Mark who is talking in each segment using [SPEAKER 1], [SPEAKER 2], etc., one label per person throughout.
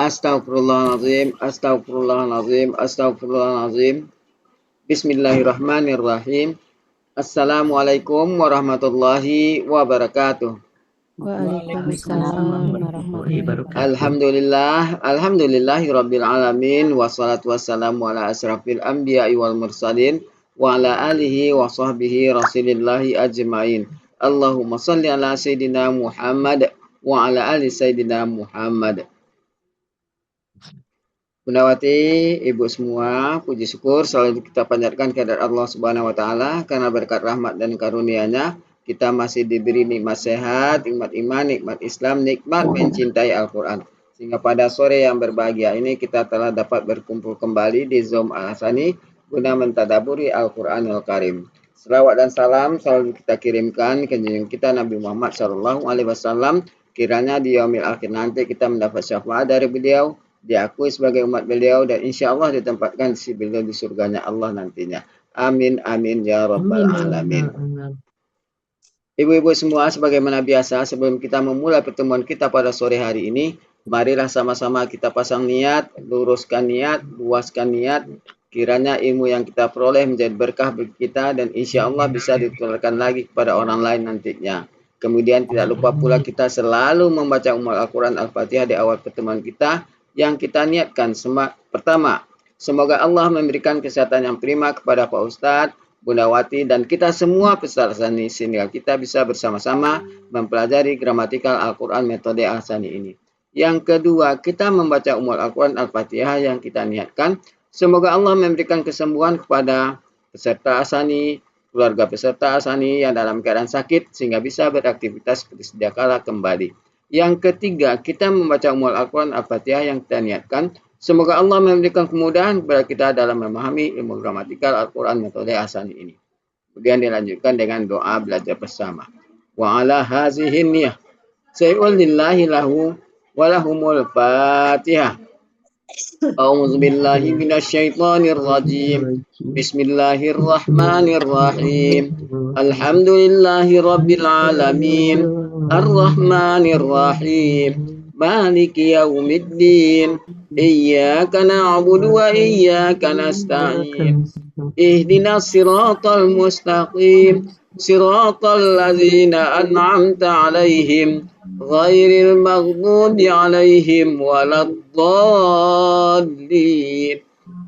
[SPEAKER 1] Astaghfirullahaladzim, astaghfirullahaladzim, astaghfirullahaladzim. Bismillahirrahmanirrahim. Assalamualaikum warahmatullahi wabarakatuh.
[SPEAKER 2] Waalaikumsalam warahmatullahi wabarakatuh.
[SPEAKER 1] Alhamdulillahirabbil alamin wassalatu wassalamu ala asrafil anbiya'i wal mursalin wa ala alihi wa sahbihi rasulillahi ajmain. Allahumma shalli ala sayyidina Muhammad wa ala ali sayyidina Muhammad. Bundawati, ibu semua, puji syukur selalu kita panjatkan kehadirat Allah Subhanahu wa taala karena berkat rahmat dan karunia-Nya kita masih diberi nikmat sehat, nikmat iman, nikmat Islam, nikmat mencintai Al-Qur'an. Sehingga pada sore yang berbahagia ini kita telah dapat berkumpul kembali di Zoom Al-Hasani guna mentadaburi Al-Qur'anul Karim. Selawat dan salam selalu kita kirimkan ke junjungan kita Nabi Muhammad SAW. Kiranya di yaumil akhir nanti kita mendapat syafaat dari beliau, diakui sebagai umat beliau, dan insya Allah ditempatkan si beliau di surganya Allah nantinya. Amin amin ya rabbal alamin. Ibu-ibu semua, sebagaimana biasa sebelum kita memulai pertemuan kita pada sore hari ini, marilah sama-sama kita pasang niat, luruskan niat, luaskan niat. Kiranya ilmu yang kita peroleh menjadi berkah bagi kita dan insya Allah bisa ditularkan lagi kepada orang lain nantinya. Kemudian tidak lupa pula kita selalu membaca Al-Quran Al-Fatihah di awal pertemuan kita, yang kita niatkan. Pertama, semoga Allah memberikan kesehatan yang prima kepada Pak Ustadz, Bundawati, dan kita semua peserta Al-Hasani sehingga kita bisa bersama-sama mempelajari gramatikal Al-Quran metode Al-Hasani ini. Yang kedua, kita membaca Al-Quran Al-Fatihah yang kita niatkan. Semoga Allah memberikan kesembuhan kepada peserta Al-Hasani, keluarga peserta Al-Hasani yang dalam keadaan sakit sehingga bisa beraktivitas seperti sedia kala kembali. Yang ketiga, kita membaca Al-Quran Al-Fatihah yang kita niatkan. Semoga Allah memberikan kemudahan kepada kita dalam memahami ilmu gramatikal Al-Quran metode Al-Hasani ini. Kemudian dilanjutkan dengan doa belajar bersama. Wa ala hazihin niyah. Say'ul lillahi lahu walahumul fatihah. A'udzu billahi minasyaitonir rajim. Bismillahirrahmanirrahim. Alhamdulillahi rabbil alamin. Ar-Rahmanir Rahim. Maliki yaumiddin. Iyyaka na'budu wa iyyaka nasta'in. Ihdinas siratal mustaqim. Siratal ladzina an'amta 'alaihim ghairil maghdubi 'alaihim waladdallin.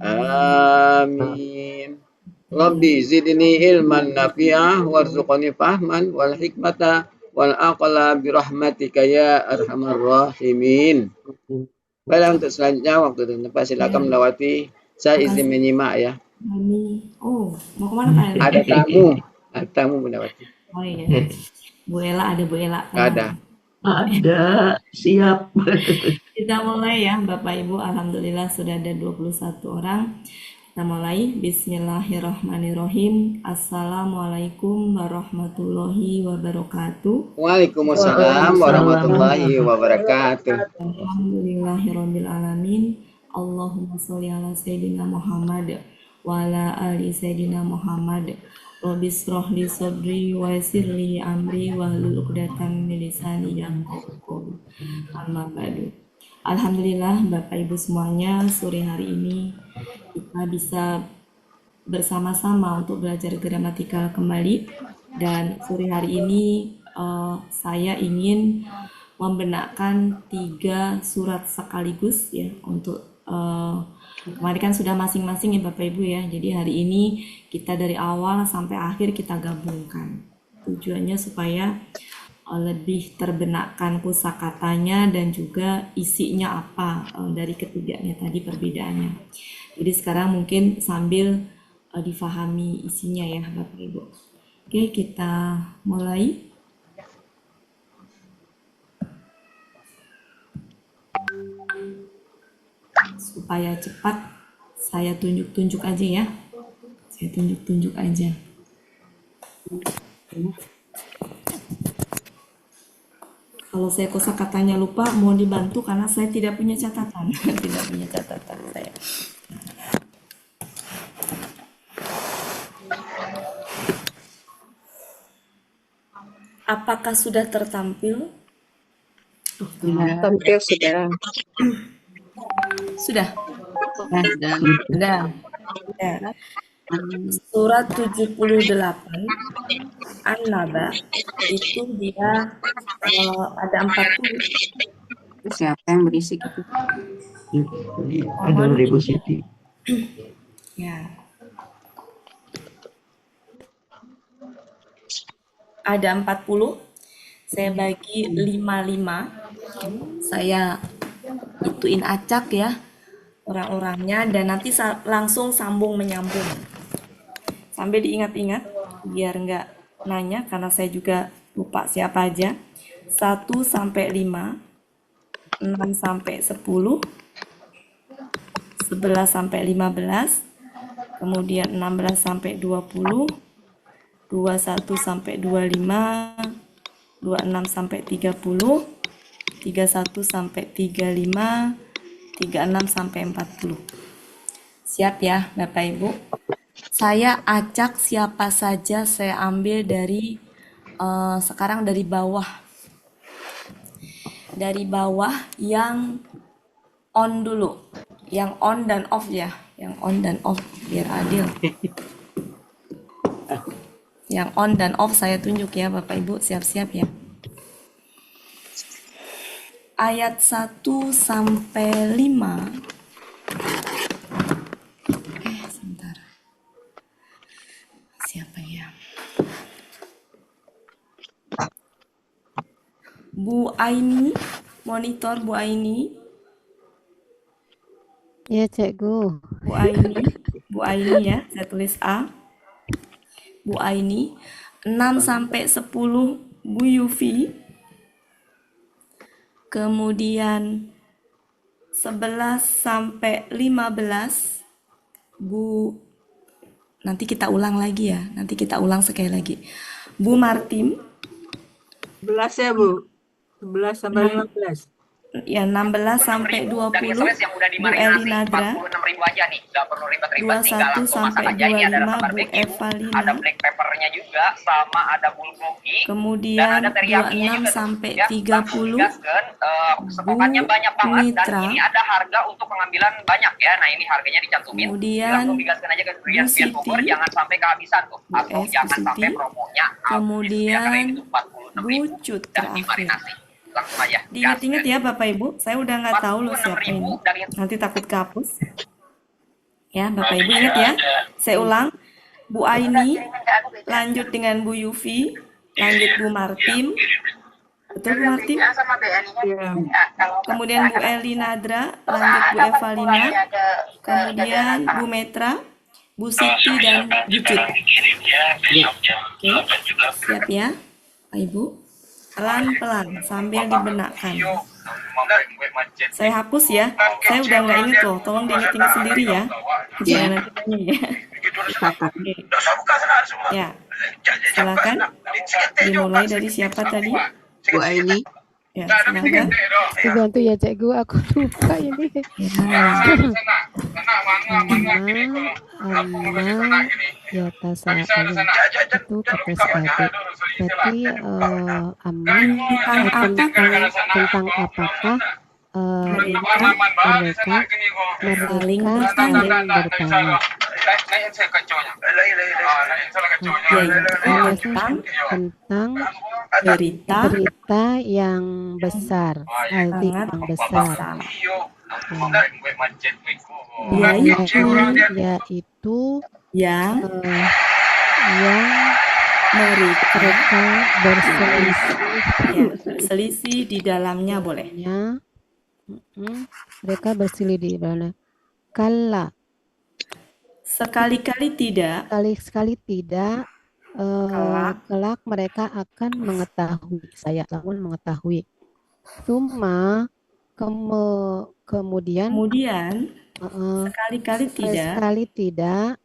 [SPEAKER 1] Amin. Rabbi zidni ilman nafi'ah warzuqni fahman wal hikmata wal aqla birahmatika ya arhamar rahimin. Baiklah, untuk selanjutnya waktu dan tempat silakan melewati. Saya izin menyimak ya.
[SPEAKER 2] Oh, mau kemana Pak?
[SPEAKER 1] Ada tamu Bundawati.
[SPEAKER 2] Oh iya. Bu Ella, ada Bu Ella.
[SPEAKER 1] Ada,
[SPEAKER 3] siap.
[SPEAKER 2] Kita mulai ya Bapak Ibu. Alhamdulillah sudah ada 21 orang. Kita mulai. Bismillahirrahmanirrahim. Assalamualaikum warahmatullahi wabarakatuh.
[SPEAKER 1] Waalaikumsalam warahmatullahi wabarakatuh.
[SPEAKER 2] Alhamdulillahirabbil alamin. Allahumma sholli ala sayyidina Muhammad wa ala ali sayyidina Muhammad. Rabbi shrah li sadri wa yassir li amri wahlul 'uqdatam min lisani yafqahu qawli. Amma ba'du. Alhamdulillah Bapak Ibu semuanya, sore hari ini kita bisa bersama-sama untuk belajar gramatikal kembali. Dan sore hari ini saya ingin membenarkan 3 surat sekaligus ya untuk kemarin kan sudah masing-masing ya Bapak Ibu ya. Jadi hari ini kita dari awal sampai akhir kita gabungkan. Tujuannya supaya lebih terbenakkan kosakatanya dan juga isinya apa dari ketiganya tadi perbedaannya. Jadi sekarang mungkin sambil difahami isinya ya Bapak Ibu. Oke, kita mulai. Supaya cepat saya tunjuk-tunjuk aja ya. Saya tunjuk-tunjuk aja. Kalau saya kosakatanya lupa, mau dibantu karena saya tidak punya catatan. Tidak punya catatan saya. Apakah sudah tertampil?
[SPEAKER 4] Tampil sudah.
[SPEAKER 2] Sudah?
[SPEAKER 3] Dan
[SPEAKER 2] Sudah. Ya. Surat 78 An-Naba itu dia ada 40.
[SPEAKER 3] siapa yang berisik itu?
[SPEAKER 4] Ada Ibu Siti.
[SPEAKER 2] Ya. Ada 40. Saya bagi 55. Saya ituin acak ya orang-orangnya dan nanti langsung sambung menyambung. Sambil diingat-ingat biar nggak nanya karena saya juga lupa siapa aja. 1 sampai 5, 6 sampai 10, 11 sampai 15, kemudian 16 sampai 20, 21 sampai 25, 26 sampai 30, 31 sampai 35, 36 sampai 40. Siap ya Bapak Ibu? Saya acak siapa saja, saya ambil dari sekarang dari bawah. Dari bawah yang on dulu. Yang on dan off ya. Yang on dan off biar adil. Yang on dan off saya tunjuk ya Bapak Ibu, siap-siap ya. Ayat 1 sampai 5. Sebentar. Siapa ya? Bu Aini, monitor Bu Aini.
[SPEAKER 5] Ya, Cikgu.
[SPEAKER 2] Bu Aini ya, saya tulis A. Bu Aini. 6 sampai 10 Bu Yufi. Kemudian 11 sampai 15 Bu, nanti kita ulang lagi ya. Nanti kita ulang sekali lagi. Bu Martim.
[SPEAKER 6] 11 ya Bu. 11 sampai 15.
[SPEAKER 2] Ya 16 sampai 20 Bu Eli Nadra. 21 sampai 25 Bu Evalina.
[SPEAKER 7] Ada black peppernya juga sama ada bulgogi.
[SPEAKER 2] Kemudian 26 sampai 30
[SPEAKER 7] Stokannya banyak banget
[SPEAKER 2] Mitra.
[SPEAKER 7] dan ini ada harga untuk pengambilan banyak ya. Nah ini harganya dicantumin.
[SPEAKER 2] Kemudian
[SPEAKER 7] langsung digaskan aja ke biar Bogor, jangan sampai kehabisan tuh atau jangan sampai promonya.
[SPEAKER 2] Kemudian Bu Cutra.
[SPEAKER 7] Langsung aja.
[SPEAKER 2] Diingat-ingat ya Bapak Ibu, saya udah nggak tahu loh siapa ini. Nanti takut kehapus. Ya Bapak Ibu ingat ya. Saya ulang. Bu Aini, lanjut dengan Bu Yufi, lanjut Bu Martim. Betul Bu Martim? Kemudian Bu Eli Nadra, lanjut Bu Evalina, kemudian Bu Metra, Bu Siti dan Bu Cut. Oke, siap ya Pak Ibu? Pelan-pelan sambil dibenakkan. Saya hapus ya. Saya udah nggak inget loh. Tolong diingat-ingat sendiri ya. Jangan nanti ya. Oke. Ya. Silakan. Dimulai dari siapa tadi?
[SPEAKER 3] Bu Aini.
[SPEAKER 2] Ya, silakan.
[SPEAKER 5] Dibantu ya, Cikgu. Aku lupa ini. Anna, Yatasa, itu kata sekali. Berarti aman tentang apakah mereka saling bertanya. Tentang berita yang besar, arti yang besar. Yaitu yang mereka berselisih di dalamnya boleh. Mereka berselisih di dalamnya. Kala. Sekali-kali tidak. Sekali-sekali tidak. Kelak mereka akan mengetahui. Saya namun mengetahui. Cuma kemudian sekali-kali tidak. Sekali tidak.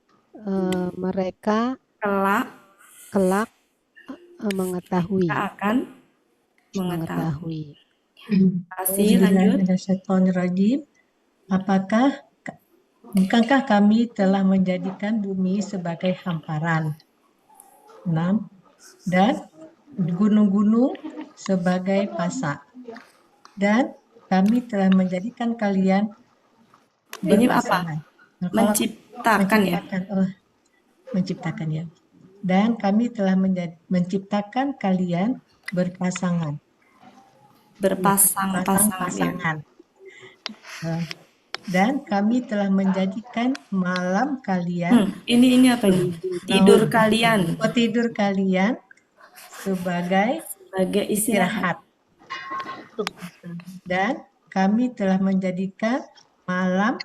[SPEAKER 5] Mereka kelak mengetahui. Akan mengetahui. Masih lanjut.
[SPEAKER 6] Bukankah kami telah menjadikan bumi sebagai hamparan? 6. Dan gunung-gunung sebagai pasak. Dan kami telah menjadikan kalian
[SPEAKER 2] Ini apa?
[SPEAKER 8] berpasangan. Nah, kalau
[SPEAKER 2] Menciptakan ya?
[SPEAKER 8] menciptakan ya. Dan kami telah menciptakan kalian berpasangan.
[SPEAKER 2] Berpasang-pasangan.
[SPEAKER 8] Dan kami telah menjadikan malam kalian.
[SPEAKER 2] Ini apa nih? Tidur kalian.
[SPEAKER 8] Tidur kalian sebagai istirahat. Dan kami telah menjadikan malam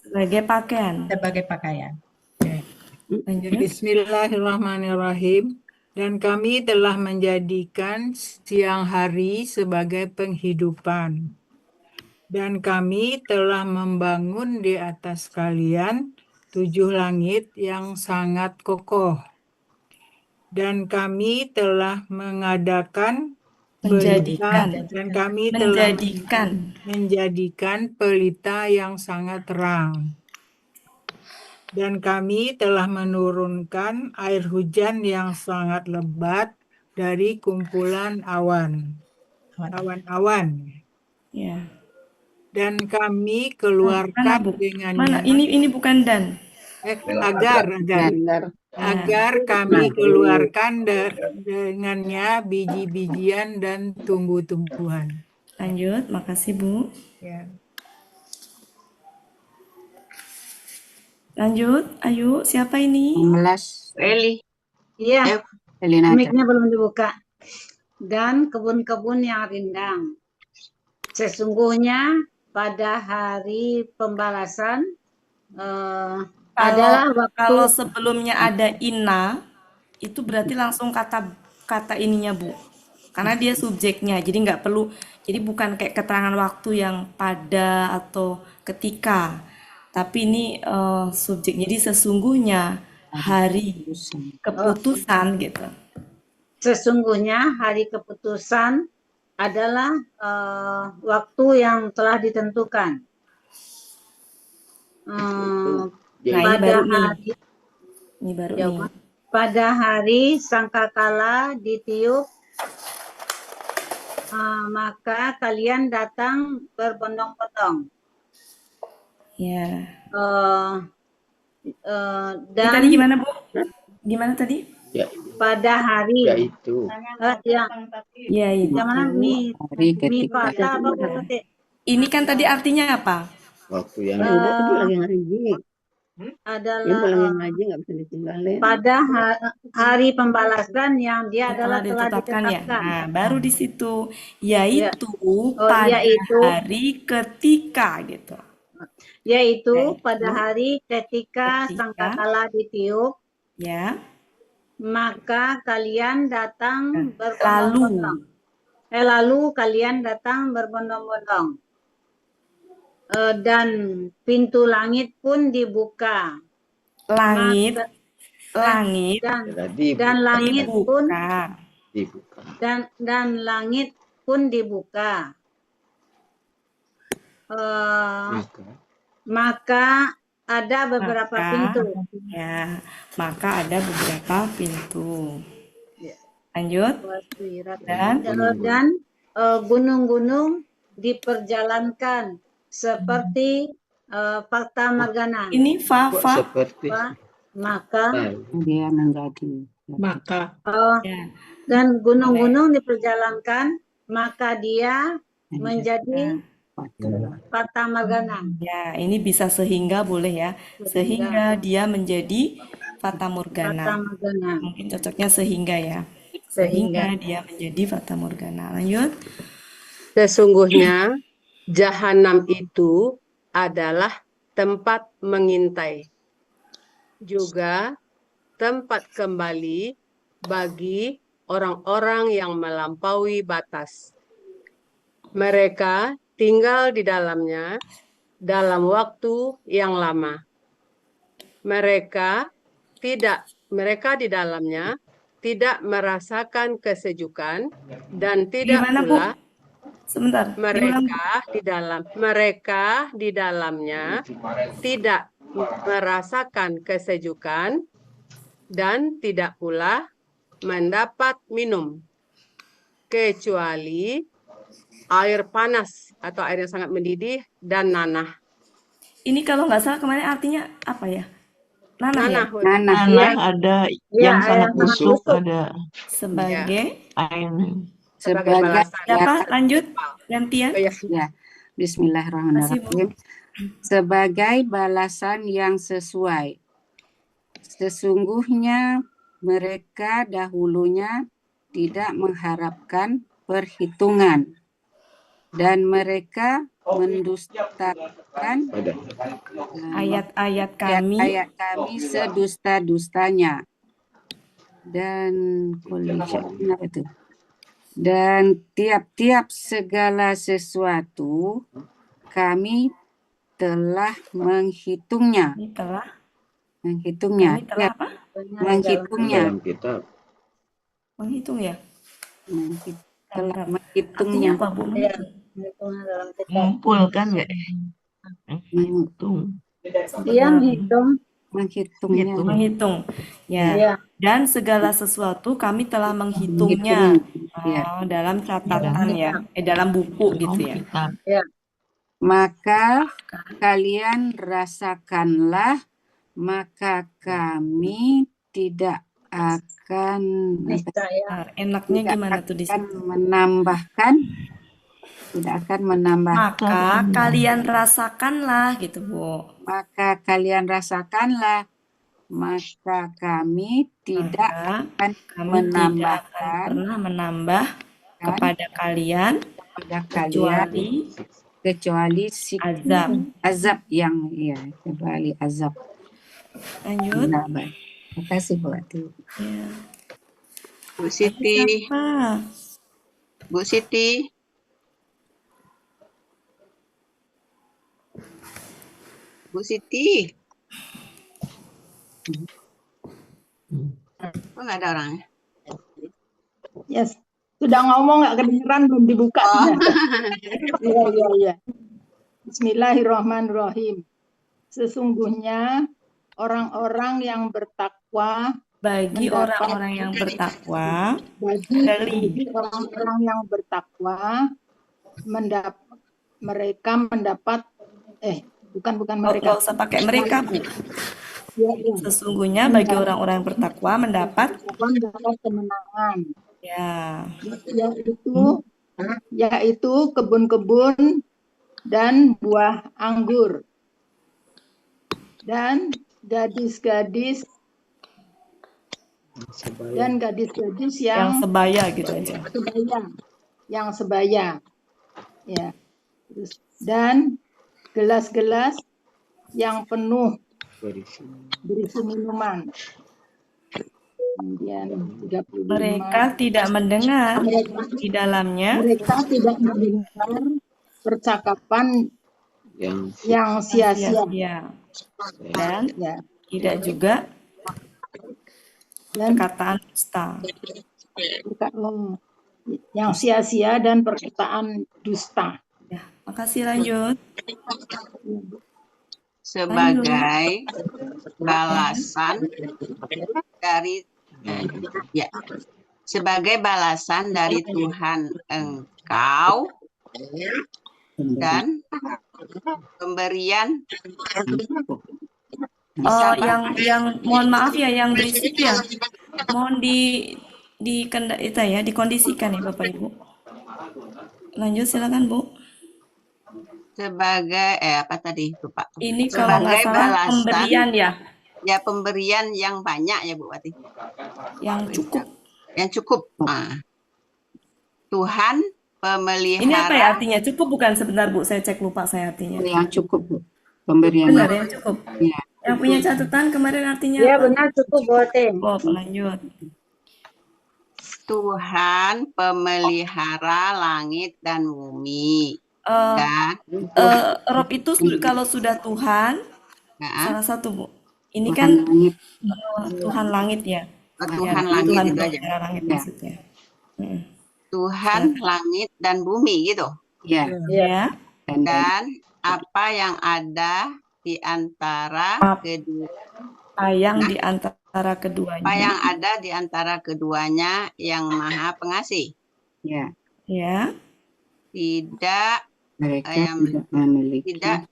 [SPEAKER 8] sebagai pakaian.
[SPEAKER 6] Bismillahirrahmanirrahim. Dan kami telah menjadikan siang hari sebagai penghidupan. Dan kami telah membangun di atas kalian 7 langit yang sangat kokoh. Dan kami telah mengadakan menjadikan pelita yang sangat terang. Dan kami telah menurunkan air hujan yang sangat lebat dari kumpulan awan-awan.
[SPEAKER 2] Ya.
[SPEAKER 6] Dan kami keluarkan dengannya.
[SPEAKER 2] Ini bukan dan.
[SPEAKER 6] Agar kami keluarkan dengannya biji-bijian dan tumbuh-tumbuhan.
[SPEAKER 2] Lanjut, makasih Bu.
[SPEAKER 6] Ya.
[SPEAKER 2] Lanjut, ayo, siapa ini?
[SPEAKER 3] 16.
[SPEAKER 9] Eli. Iya, mic-nya belum dibuka. Dan kebun-kebun yang rindang. Sesungguhnya pada hari pembalasan adalah waktu.
[SPEAKER 2] Kalau sebelumnya ada inna, itu berarti langsung kata ininya Bu. Karena dia subjeknya, jadi nggak perlu. Jadi bukan kayak keterangan waktu yang pada atau ketika. Tapi ini subjek, jadi sesungguhnya hari keputusan gitu.
[SPEAKER 9] Sesungguhnya hari keputusan adalah waktu yang telah ditentukan. Pada hari sangkakala ditiup, maka kalian datang berbondong-bondong.
[SPEAKER 2] Ya.
[SPEAKER 9] Dan
[SPEAKER 2] tadi gimana Bu? Gimana tadi?
[SPEAKER 1] Ya.
[SPEAKER 9] Pada hari.
[SPEAKER 1] Ya itu.
[SPEAKER 2] Ya itu.
[SPEAKER 9] Yang mana
[SPEAKER 2] Ini kan tadi artinya apa?
[SPEAKER 1] Waktu yang
[SPEAKER 9] adalah pada hari pembalasan yang dia adalah telah ditetapkan.
[SPEAKER 2] Ya. Nah, baru di situ yaitu pada hari ketika gitu.
[SPEAKER 9] Yaitu pada hari ketika sangkakala ditiup.
[SPEAKER 2] Ya.
[SPEAKER 9] Maka kalian datang berbondong-bondong. Lalu kalian datang berbondong-bondong. Dan pintu langit pun dibuka.
[SPEAKER 2] Langit
[SPEAKER 9] dan langit pun dibuka. Dan langit pun dibuka. Maka ada beberapa pintu.
[SPEAKER 2] Ya, maka ada beberapa pintu. Lanjut.
[SPEAKER 9] Dan gunung-gunung diperjalankan seperti fakta margana.
[SPEAKER 2] Ini
[SPEAKER 9] maka
[SPEAKER 3] dia menjadi.
[SPEAKER 9] Dan gunung-gunung diperjalankan, maka dia menjadi Fata Morgana.
[SPEAKER 2] Ya, ini bisa sehingga boleh ya. Sehingga dia menjadi Fata Morgana. Mungkin cocoknya sehingga ya. Sehingga dia menjadi Fata Morgana. Lanjut.
[SPEAKER 10] Sesungguhnya Jahanam itu adalah tempat mengintai. Juga tempat kembali bagi orang-orang yang melampaui batas. Mereka tinggal di dalamnya dalam waktu yang lama. Mereka di dalamnya tidak merasakan kesejukan dan tidak pula mereka di dalamnya tidak merasakan kesejukan dan tidak pula mendapat minum kecuali air panas atau air yang sangat mendidih, dan nanah.
[SPEAKER 2] Ini kalau nggak salah kemarin artinya apa ya? Nanah ya?
[SPEAKER 10] Nanah.
[SPEAKER 4] Nanah ada
[SPEAKER 9] Iya,
[SPEAKER 4] yang sangat
[SPEAKER 9] yang sangat
[SPEAKER 4] busuk,
[SPEAKER 9] busuk.
[SPEAKER 4] ada
[SPEAKER 2] Sebagai
[SPEAKER 4] air.
[SPEAKER 10] Sebagai balasan.
[SPEAKER 2] Siapa? Lanjut, gantian.
[SPEAKER 10] Ya.
[SPEAKER 3] Ya, Bismillahirrahmanirrahim. Sebagai balasan yang sesuai. Sesungguhnya mereka dahulunya tidak mengharapkan perhitungan, dan mereka mendustakan
[SPEAKER 2] Ayat-ayat kami.
[SPEAKER 3] ayat kami sedusta-dustanya. Dan itu. Dan tiap-tiap segala sesuatu kami telah menghitungnya.
[SPEAKER 2] Ini telah.
[SPEAKER 3] Menghitungnya.
[SPEAKER 2] Kami telah
[SPEAKER 3] Ya,
[SPEAKER 2] apa?
[SPEAKER 3] menghitungnya.
[SPEAKER 1] Dalam kitab.
[SPEAKER 2] Menghitung ya?
[SPEAKER 3] Telah
[SPEAKER 2] Artinya
[SPEAKER 3] menghitungnya.
[SPEAKER 2] apa, Bu?
[SPEAKER 9] Iya,
[SPEAKER 2] Menghitung.
[SPEAKER 9] perhitungan dalam kitab.
[SPEAKER 4] Mengumpulkan nggak? Menghitung.
[SPEAKER 9] Dia menghitung.
[SPEAKER 3] Menghitungnya.
[SPEAKER 2] Menghitung. Ya.
[SPEAKER 9] Iya.
[SPEAKER 2] Dan segala sesuatu kami telah menghitungnya.
[SPEAKER 3] Ya.
[SPEAKER 2] Dalam catatan ya. Dalam buku gitu ya.
[SPEAKER 9] Ya.
[SPEAKER 3] Maka kalian rasakanlah, maka kami tidak akan
[SPEAKER 2] enaknya gimana tuh di situ?
[SPEAKER 3] menambahkan, tidak akan menambahkan.
[SPEAKER 2] Maka kalian rasakanlah gitu, Bu.
[SPEAKER 3] Maka kalian rasakanlah, maka kami tidak akan menambahkan,
[SPEAKER 2] pernah menambah kepada kalian
[SPEAKER 3] kecuali azab yang kecuali azab.
[SPEAKER 2] Lanjut.
[SPEAKER 3] Terima kasih Bu Ati.
[SPEAKER 2] Ya.
[SPEAKER 6] Bu Siti. Bu Siti. Bu Siti. Kok nggak ada orangnya?
[SPEAKER 8] Yes. Sudah ngomong nggak kedengeran, belum dibuka. Iya. Bismillahirrahmanirrahim. Sesungguhnya orang-orang yang bertakwa
[SPEAKER 2] bagi orang-orang yang bertakwa
[SPEAKER 8] mereka mendapat bukan mereka.
[SPEAKER 2] Nggak usah pakai mereka, Bu. Sesungguhnya bagi orang-orang yang bertakwa mendapat
[SPEAKER 8] kemenangan.
[SPEAKER 2] Ya.
[SPEAKER 8] Yaitu kebun-kebun dan buah anggur. Dan gadis-gadis yang
[SPEAKER 2] sebaya gitu aja.
[SPEAKER 8] Yang sebaya. Ya. Dan gelas-gelas yang penuh berisi minuman. Kemudian 35.
[SPEAKER 2] Mereka tidak mendengar di dalamnya.
[SPEAKER 8] Mereka tidak mendengar percakapan yang sia-sia.
[SPEAKER 2] Dan tidak juga perkataan dusta.
[SPEAKER 8] Yang sia-sia dan perkataan dusta.
[SPEAKER 2] Ya, makasih, lanjut.
[SPEAKER 6] Sebagai balasan dari sebagai balasan dari Tuhan engkau dan pemberian
[SPEAKER 2] yang mohon maaf ya, yang berisik ya, mohon dikondisikan ya Bapak Ibu. Lanjut, silakan Bu.
[SPEAKER 6] Sebagai apa tadi lupa.
[SPEAKER 2] Ini kalau nggak salah pemberian ya.
[SPEAKER 6] Ya, pemberian yang banyak ya Bu Wati.
[SPEAKER 2] Yang cukup.
[SPEAKER 6] Yang cukup. Tuhan pemelihara.
[SPEAKER 2] Ini apa ya artinya? Cukup bukan? Sebentar Bu, saya cek, lupa saya artinya.
[SPEAKER 3] Yang cukup Bu. Pemberian.
[SPEAKER 2] Benar, yang cukup.
[SPEAKER 3] Ya.
[SPEAKER 2] Yang punya catatan kemarin artinya
[SPEAKER 9] ya,
[SPEAKER 2] apa?
[SPEAKER 9] Benar, cukup Bote.
[SPEAKER 2] Lanjut.
[SPEAKER 6] Tuhan pemelihara langit dan bumi.
[SPEAKER 2] Rob itu kalau sudah Tuhan, salah satu Bu. Ini
[SPEAKER 3] Tuhan
[SPEAKER 2] kan
[SPEAKER 3] langit.
[SPEAKER 2] Tuhan langit ya.
[SPEAKER 6] Tuhan langit
[SPEAKER 2] Tuhan
[SPEAKER 6] itu aja.
[SPEAKER 2] Langit maksudnya.
[SPEAKER 6] Tuhan langit dan bumi gitu.
[SPEAKER 3] Ya.
[SPEAKER 2] Ya.
[SPEAKER 6] Dan apa yang ada di antara
[SPEAKER 2] keduanya.
[SPEAKER 6] Apa yang ada di antara keduanya yang Maha Pengasih.
[SPEAKER 3] Ya.
[SPEAKER 2] Ya.
[SPEAKER 10] tidak
[SPEAKER 3] Mereka
[SPEAKER 10] yang
[SPEAKER 3] tidak memiliki.
[SPEAKER 10] tidak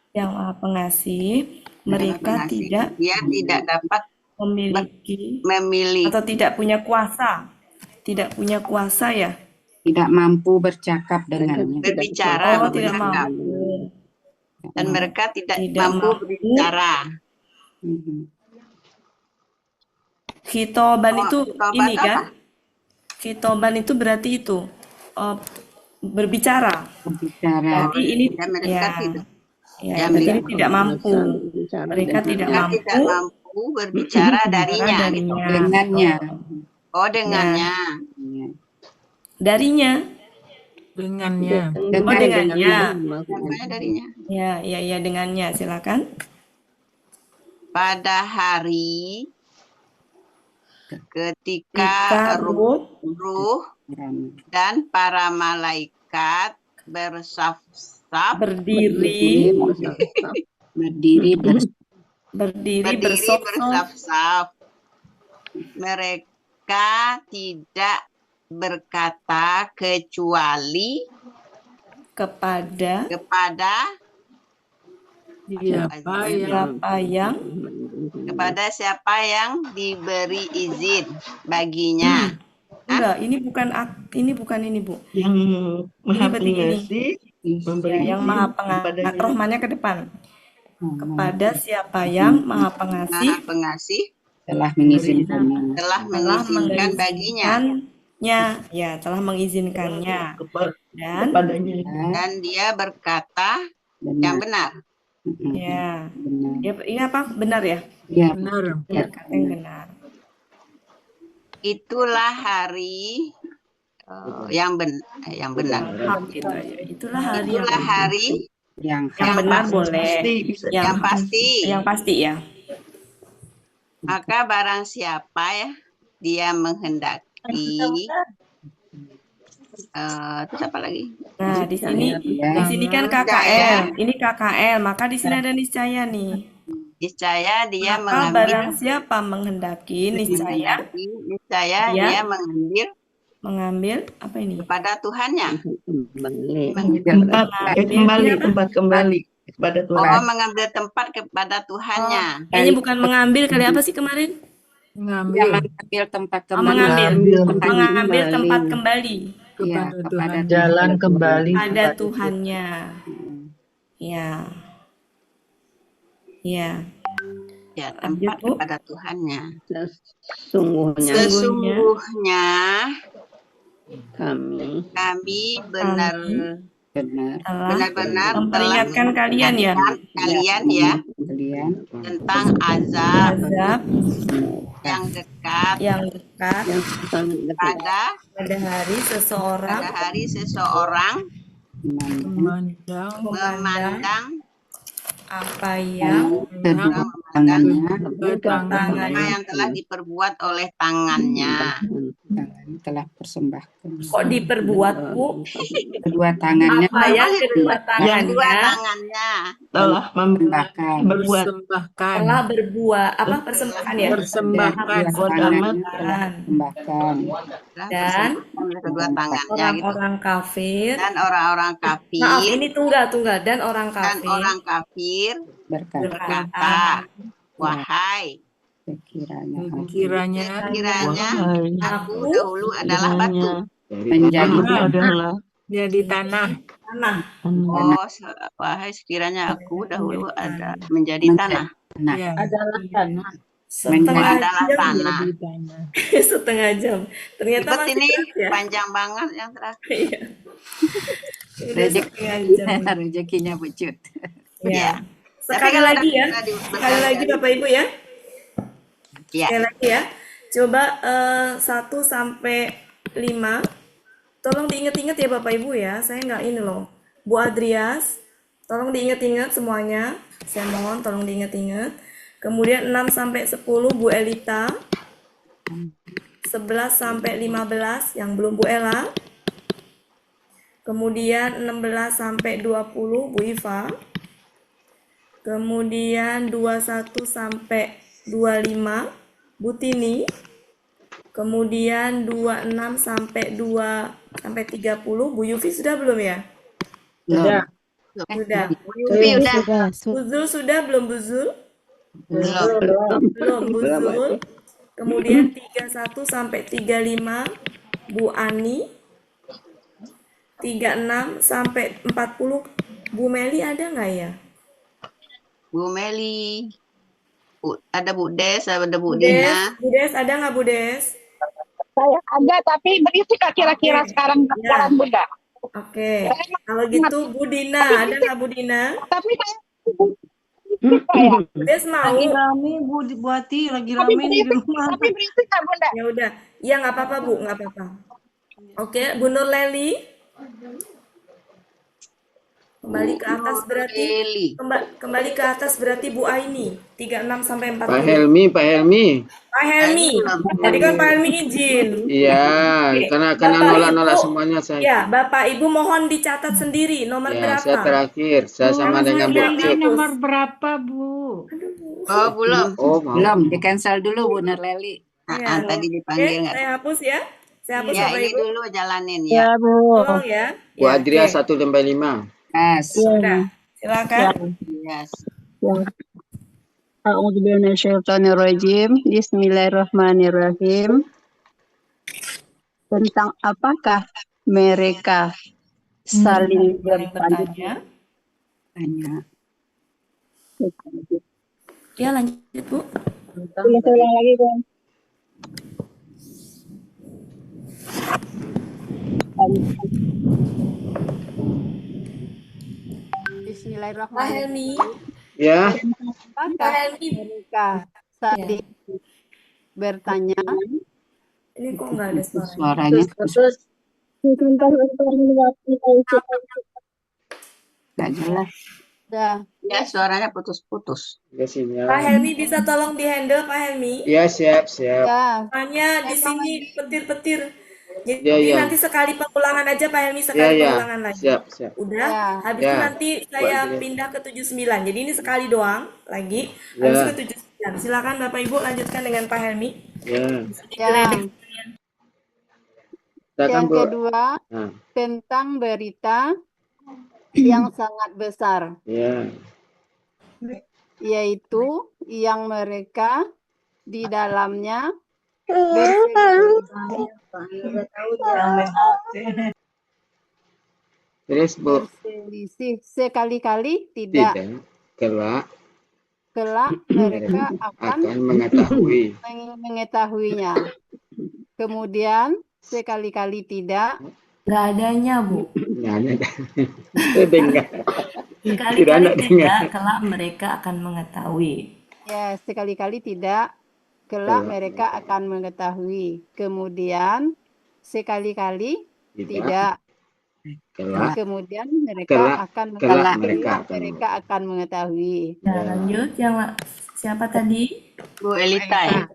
[SPEAKER 2] Yang Maha Pengasih, mereka
[SPEAKER 10] pengasih.
[SPEAKER 2] tidak
[SPEAKER 10] Dia tidak dapat
[SPEAKER 2] memiliki atau tidak punya kuasa. Tidak punya kuasa ya?
[SPEAKER 3] Tidak mampu bercakap dengannya.
[SPEAKER 10] berbicara,
[SPEAKER 2] Oh, tidak
[SPEAKER 10] bercakap.
[SPEAKER 2] mampu.
[SPEAKER 10] Dan mereka tidak
[SPEAKER 2] Tidak
[SPEAKER 10] mampu
[SPEAKER 2] mampu.
[SPEAKER 10] berbicara.
[SPEAKER 2] Khitoban
[SPEAKER 10] Oh,
[SPEAKER 2] itu
[SPEAKER 10] khitoban
[SPEAKER 2] ini
[SPEAKER 10] apa?
[SPEAKER 2] kan? Khitoban itu berarti itu berbicara.
[SPEAKER 3] Berbicara.
[SPEAKER 2] Berarti ini
[SPEAKER 10] Dan mereka tidak
[SPEAKER 2] ya, berarti ini tidak mampu. Mereka tidak mampu
[SPEAKER 10] berbicara darinya. Gitu.
[SPEAKER 3] Dengannya.
[SPEAKER 10] Oh, dengannya.
[SPEAKER 2] Darinya.
[SPEAKER 6] Dengannya.
[SPEAKER 2] Oh, dengannya.
[SPEAKER 10] Namanya darinya.
[SPEAKER 2] Ya, dengannya. Silakan.
[SPEAKER 10] Pada hari ketika ruh dan para malaikat bersaf-saf
[SPEAKER 2] berdiri
[SPEAKER 10] bersaf-saf, mereka tidak berkata kecuali kepada siapa yang diberi izin baginya.
[SPEAKER 2] Enggak, ini bukan ini Bu.
[SPEAKER 4] Yang Maha Pengasih memberi
[SPEAKER 2] yang
[SPEAKER 4] izin
[SPEAKER 2] Maha Pengasih, rohmannya ke depan. Kepada siapa yang Maha Pengasih
[SPEAKER 3] telah mengizinkannya.
[SPEAKER 10] Telah mengizinkan baginya.
[SPEAKER 2] Ya, telah mengizinkannya.
[SPEAKER 10] Dan dia berkata yang benar.
[SPEAKER 2] Ya. Ini apa? Benar ya?
[SPEAKER 3] Ya,
[SPEAKER 6] benar.
[SPEAKER 2] Berkata yang benar.
[SPEAKER 10] Itulah hari yang benar.
[SPEAKER 2] Itulah hari
[SPEAKER 3] yang
[SPEAKER 2] benar boleh.
[SPEAKER 10] Yang pasti
[SPEAKER 2] ya.
[SPEAKER 10] Maka barang siapa ya dia menghendaki terus apa lagi?
[SPEAKER 2] Nah, di sini kan KKL. Ini KKL, maka di sini ada niscaya nih.
[SPEAKER 10] Niscaya dia
[SPEAKER 2] maka
[SPEAKER 10] mengambil.
[SPEAKER 2] Barang siapa menghendaki niscaya
[SPEAKER 10] dia mengambil
[SPEAKER 2] apa ini?
[SPEAKER 10] Kepada Tuhannya.
[SPEAKER 4] Tempat kembali kepada Tuhan.
[SPEAKER 10] Oh, mengambil tempat kepada Tuhannya.
[SPEAKER 2] Kayaknya bukan mengambil kali apa sih kemarin?
[SPEAKER 3] mengambil tempat
[SPEAKER 2] mengambil tempat kembali
[SPEAKER 3] kepada
[SPEAKER 4] jalan kembali
[SPEAKER 2] pada Tuhannya. Ya,
[SPEAKER 10] tempat kepada Tuhannya.
[SPEAKER 1] Sesungguhnya
[SPEAKER 10] kami
[SPEAKER 2] benar-benar memperingatkan kalian ya
[SPEAKER 10] tentang azab yang dekat pada
[SPEAKER 2] hari seseorang memandang apa yang
[SPEAKER 10] telah diperbuat oleh tangannya.
[SPEAKER 3] Telah persembahkan.
[SPEAKER 2] Kok diperbuat, Bu?
[SPEAKER 3] Kedua tangannya.
[SPEAKER 2] Apa yang kedua tangannya
[SPEAKER 4] telah membuat.
[SPEAKER 2] Telah berbuat apa persembahan ya?
[SPEAKER 3] Persembahkan.
[SPEAKER 2] Dan
[SPEAKER 10] kedua tangannya
[SPEAKER 2] orang kafir.
[SPEAKER 10] Maaf,
[SPEAKER 2] ini tunggal dan orang kafir
[SPEAKER 3] berkata,
[SPEAKER 10] wahai
[SPEAKER 3] kiranya
[SPEAKER 10] aku dahulu adalah batu
[SPEAKER 6] menjadi tanah.
[SPEAKER 10] Oh, wahai sekiranya aku dahulu ada menjadi tanah.
[SPEAKER 6] Adalah tanah.
[SPEAKER 2] Setengah jam. Ternyata
[SPEAKER 10] masih ini panjang banget yang terakhir.
[SPEAKER 3] Rezekinya bucut.
[SPEAKER 2] Ya. Sekali lagi Bapak Ibu ya. Sekali lagi ya. Coba 1 sampai 5. Tolong diingat-ingat ya Bapak Ibu ya. Saya nggak ini loh. Bu Adrias, tolong diingat-ingat semuanya. Saya mohon tolong diingat-ingat. Kemudian 6 sampai 10 Bu Elita. 11 sampai 15 yang belum Bu Ella. Kemudian 16 sampai 20 Bu Iva. Kemudian 21 sampai 25 Bu Tini. Kemudian 26 sampai 30. Bu Yufi sudah belum ya?
[SPEAKER 3] Belum.
[SPEAKER 2] Sudah.
[SPEAKER 10] Yufi udah.
[SPEAKER 2] Buzul sudah belum Buzul?
[SPEAKER 10] Belum.
[SPEAKER 2] Belum Buzul. Kemudian 31 sampai 35 Bu Ani. 36 sampai 40 Bu Meli ada nggak ya?
[SPEAKER 10] Bu Meli. Ada Bu Des, ada Bu
[SPEAKER 2] Bu Des,
[SPEAKER 10] Dina.
[SPEAKER 2] Bu Des ada nggak Bu Des?
[SPEAKER 8] Saya ada, tapi berisi kira-kira sekarang
[SPEAKER 2] Ya.
[SPEAKER 8] Bunda.
[SPEAKER 2] Oke. Kalau gitu Bu Dina, ada nggak Bu Dina?
[SPEAKER 8] Tapi saya
[SPEAKER 2] Bu Des mau?
[SPEAKER 6] Lagi rame Bu dibuati, lagi rame nih di rumah.
[SPEAKER 8] tapi berisi nggak Bunda?
[SPEAKER 2] Ya udah. Iya nggak apa-apa Bu, nggak apa-apa. Oke, Bu Nur Leli. Kembali ke atas berarti kembali ke atas berarti Bu Aini 36 sampai 40.
[SPEAKER 1] Pak Helmi.
[SPEAKER 2] Pak Helmi. Tadi kan Pak Helmi izin.
[SPEAKER 1] Iya, karena nolak-nolak semuanya saya.
[SPEAKER 2] Ya, Bapak Ibu mohon dicatat sendiri nomor berapa?
[SPEAKER 1] Saya terakhir, saya sama dengan Bu Cuk.
[SPEAKER 6] Nomor berapa Bu?
[SPEAKER 10] Oh, belum.
[SPEAKER 3] Belum, di cancel dulu Bu Nurleli.
[SPEAKER 10] Tadi dipanggil nggak?
[SPEAKER 2] Saya hapus ya. Saya hapus
[SPEAKER 10] Ya,
[SPEAKER 2] Bapak
[SPEAKER 10] ini
[SPEAKER 2] Ibu.
[SPEAKER 10] dulu jalanin ya.
[SPEAKER 2] Tolong ya.
[SPEAKER 1] Bu Adria 1 sampai 5.
[SPEAKER 3] Yes.
[SPEAKER 2] Sudah. Silakan.
[SPEAKER 10] Yes.
[SPEAKER 11] A'udzubillahiminasyaitonirrajim. Bismillahirrahmanirrahim. Tentang apakah mereka saling bertanya?
[SPEAKER 2] Ya, lanjut Bu.
[SPEAKER 8] Ulang lagi Bang.
[SPEAKER 11] Bismillahirrahmanirrahim.
[SPEAKER 1] Ya.
[SPEAKER 11] Apakah mereka saling bertanya?
[SPEAKER 2] Ini kok nggak ada
[SPEAKER 3] Suaranya
[SPEAKER 11] Terus
[SPEAKER 3] nggak jelas.
[SPEAKER 10] Ya, suaranya putus-putus.
[SPEAKER 1] Ya, sinyal.
[SPEAKER 2] Pak Helmi bisa tolong dihandle Pak Helmi?
[SPEAKER 1] Ya, siap.
[SPEAKER 2] Hanya di sini petir-petir. Jadi
[SPEAKER 1] Ya.
[SPEAKER 2] nanti sekali pengulangan aja Pak Helmi sekali pengulangan lagi.
[SPEAKER 1] Siap.
[SPEAKER 2] Udah, habis itu nanti saya pindah ke 79. Jadi ini sekali doang lagi. Habis ke 79. Silakan Bapak Ibu lanjutkan dengan Pak Helmi.
[SPEAKER 11] Yang kedua, tentang berita yang sangat besar, yaitu yang mereka di dalamnya berselisih sekali-kali tidak. Kelak mereka akan mengetahuinya. Kemudian sekali-kali tidak.
[SPEAKER 2] Nggak adanya Bu.
[SPEAKER 1] Dengar.
[SPEAKER 2] Sekali-kali tidak, kelak mereka akan mengetahui.
[SPEAKER 11] Ya, sekali-kali tidak, kelak mereka akan mengetahui. Kemudian sekali-kali tidak. Kemudian mereka akan mengetahui.
[SPEAKER 2] Nah, lanjut yang siapa tadi?
[SPEAKER 10] Bu Elita ya.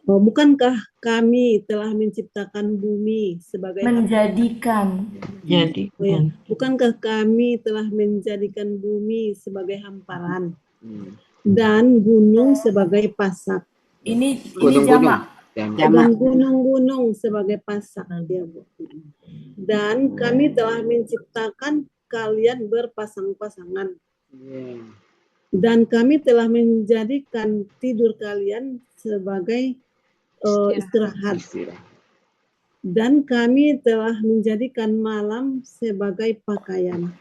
[SPEAKER 12] Bukankah kami telah menciptakan bumi sebagai
[SPEAKER 2] menjadikan?
[SPEAKER 12] Bukankah kami telah menjadikan bumi sebagai hamparan dan gunung sebagai pasak?
[SPEAKER 2] Ini jamak.
[SPEAKER 12] Dan gunung-gunung sebagai pasak dia, Bu. Dan kami telah menciptakan kalian berpasang-pasangan. Dan kami telah menjadikan tidur kalian sebagai istirahat. Dan kami telah menjadikan malam sebagai pakaian.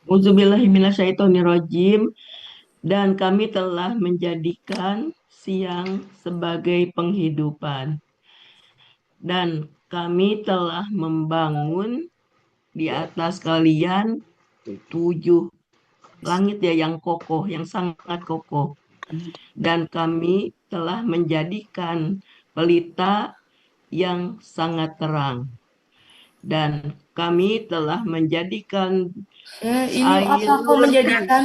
[SPEAKER 4] Auzubillahiminasyaitonirrajim. Dan kami telah menjadikan siang sebagai penghidupan. Dan kami telah membangun di atas kalian 7 langit ya yang kokoh, yang sangat kokoh. Dan kami telah menjadikan pelita yang sangat terang. Dan kami telah menjadikan
[SPEAKER 2] ini apa kok menjadikan?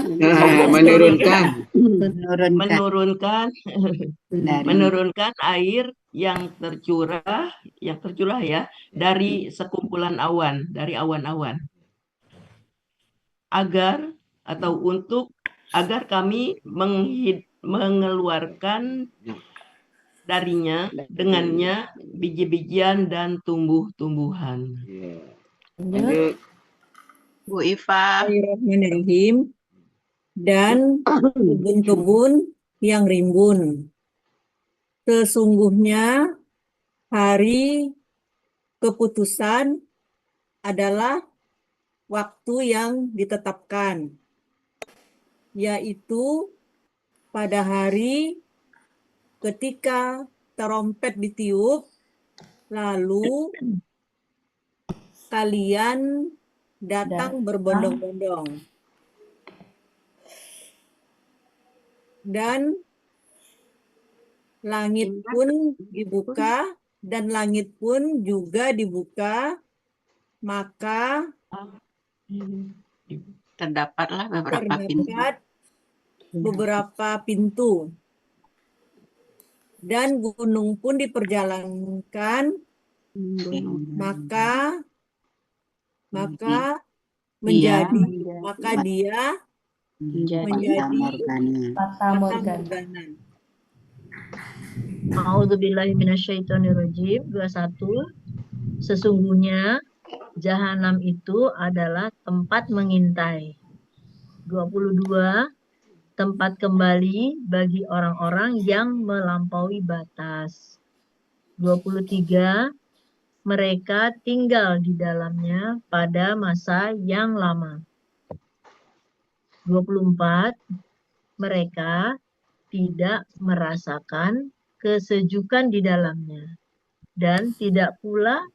[SPEAKER 4] menurunkan air yang tercurah ya dari sekumpulan awan, dari awan-awan. Agar kami mengeluarkan darinya, dengannya, biji-bijian dan tumbuh-tumbuhan.
[SPEAKER 1] Lanjut.
[SPEAKER 10] Bu Iva.
[SPEAKER 12] Bismillahirrahmanirrahim. Dan kebun-kebun yang rimbun. Sesungguhnya hari keputusan adalah waktu yang ditetapkan, yaitu pada hari ketika terompet ditiup, lalu kalian datang berbondong-bondong. Dan langit pun dibuka, dan langit pun juga dibuka, maka
[SPEAKER 10] Terdapatlah
[SPEAKER 12] beberapa pintu. Dan gunung pun diperjalankan, maka dia menjadi
[SPEAKER 2] Fata Morgana.
[SPEAKER 13] A'udzubillahi minasyaitonirrajim. 21. Sesungguhnya jahanam itu adalah tempat mengintai. 22. Tempat kembali bagi orang-orang yang melampaui batas. 23. Mereka tinggal di dalamnya pada masa yang lama. 24. Mereka tidak merasakan kesejukan di dalamnya dan tidak pula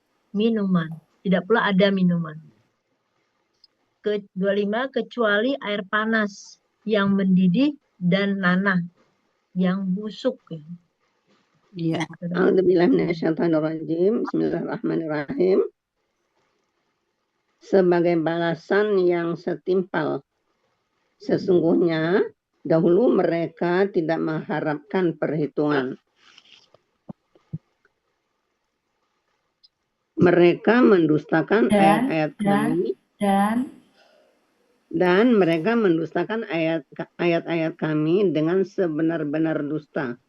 [SPEAKER 13] ada minuman. 25. Kecuali air panas yang mendidih dan nanah yang busuk.
[SPEAKER 14] Ya. A'udzubillahi minasyaitonirrajim. Bismillahirrahmanirrahim. Sebagai balasan yang setimpal, sesungguhnya dahulu mereka tidak mengharapkan perhitungan. Mereka mendustakan ayat-ayat kami dan mereka mendustakan ayat-ayat kami dengan sebenar-benar dusta.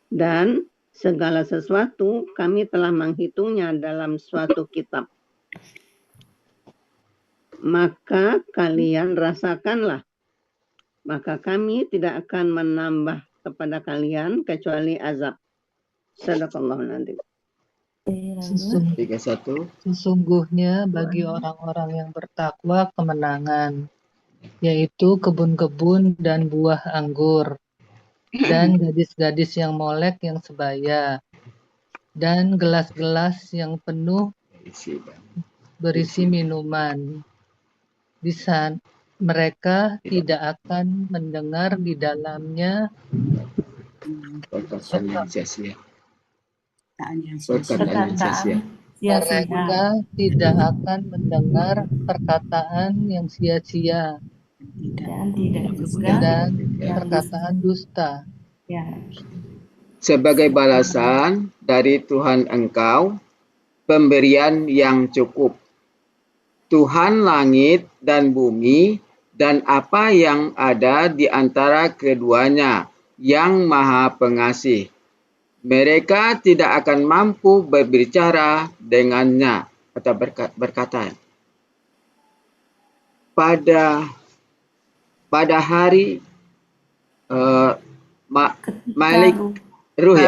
[SPEAKER 14] Dan segala sesuatu kami telah menghitungnya dalam suatu kitab. Maka kalian rasakanlah. Maka kami tidak akan menambah kepada kalian kecuali azab. Shadaqallahul adzim.
[SPEAKER 15] Sesungguhnya bagi orang-orang yang bertakwa kemenangan, yaitu kebun-kebun dan buah anggur, dan gadis-gadis yang molek yang sebaya, dan gelas-gelas yang penuh berisi minuman. Di sana mereka tidak akan mendengar di dalamnya mereka tidak akan mendengar perkataan yang sia-sia dan perkataan dusta.
[SPEAKER 1] Sebagai balasan dari Tuhan engkau, pemberian yang cukup. Tuhan langit dan bumi dan apa yang ada di antara keduanya, yang Maha Pengasih. Mereka tidak akan mampu berbicara dengannya atau berkata. Pada hari ruh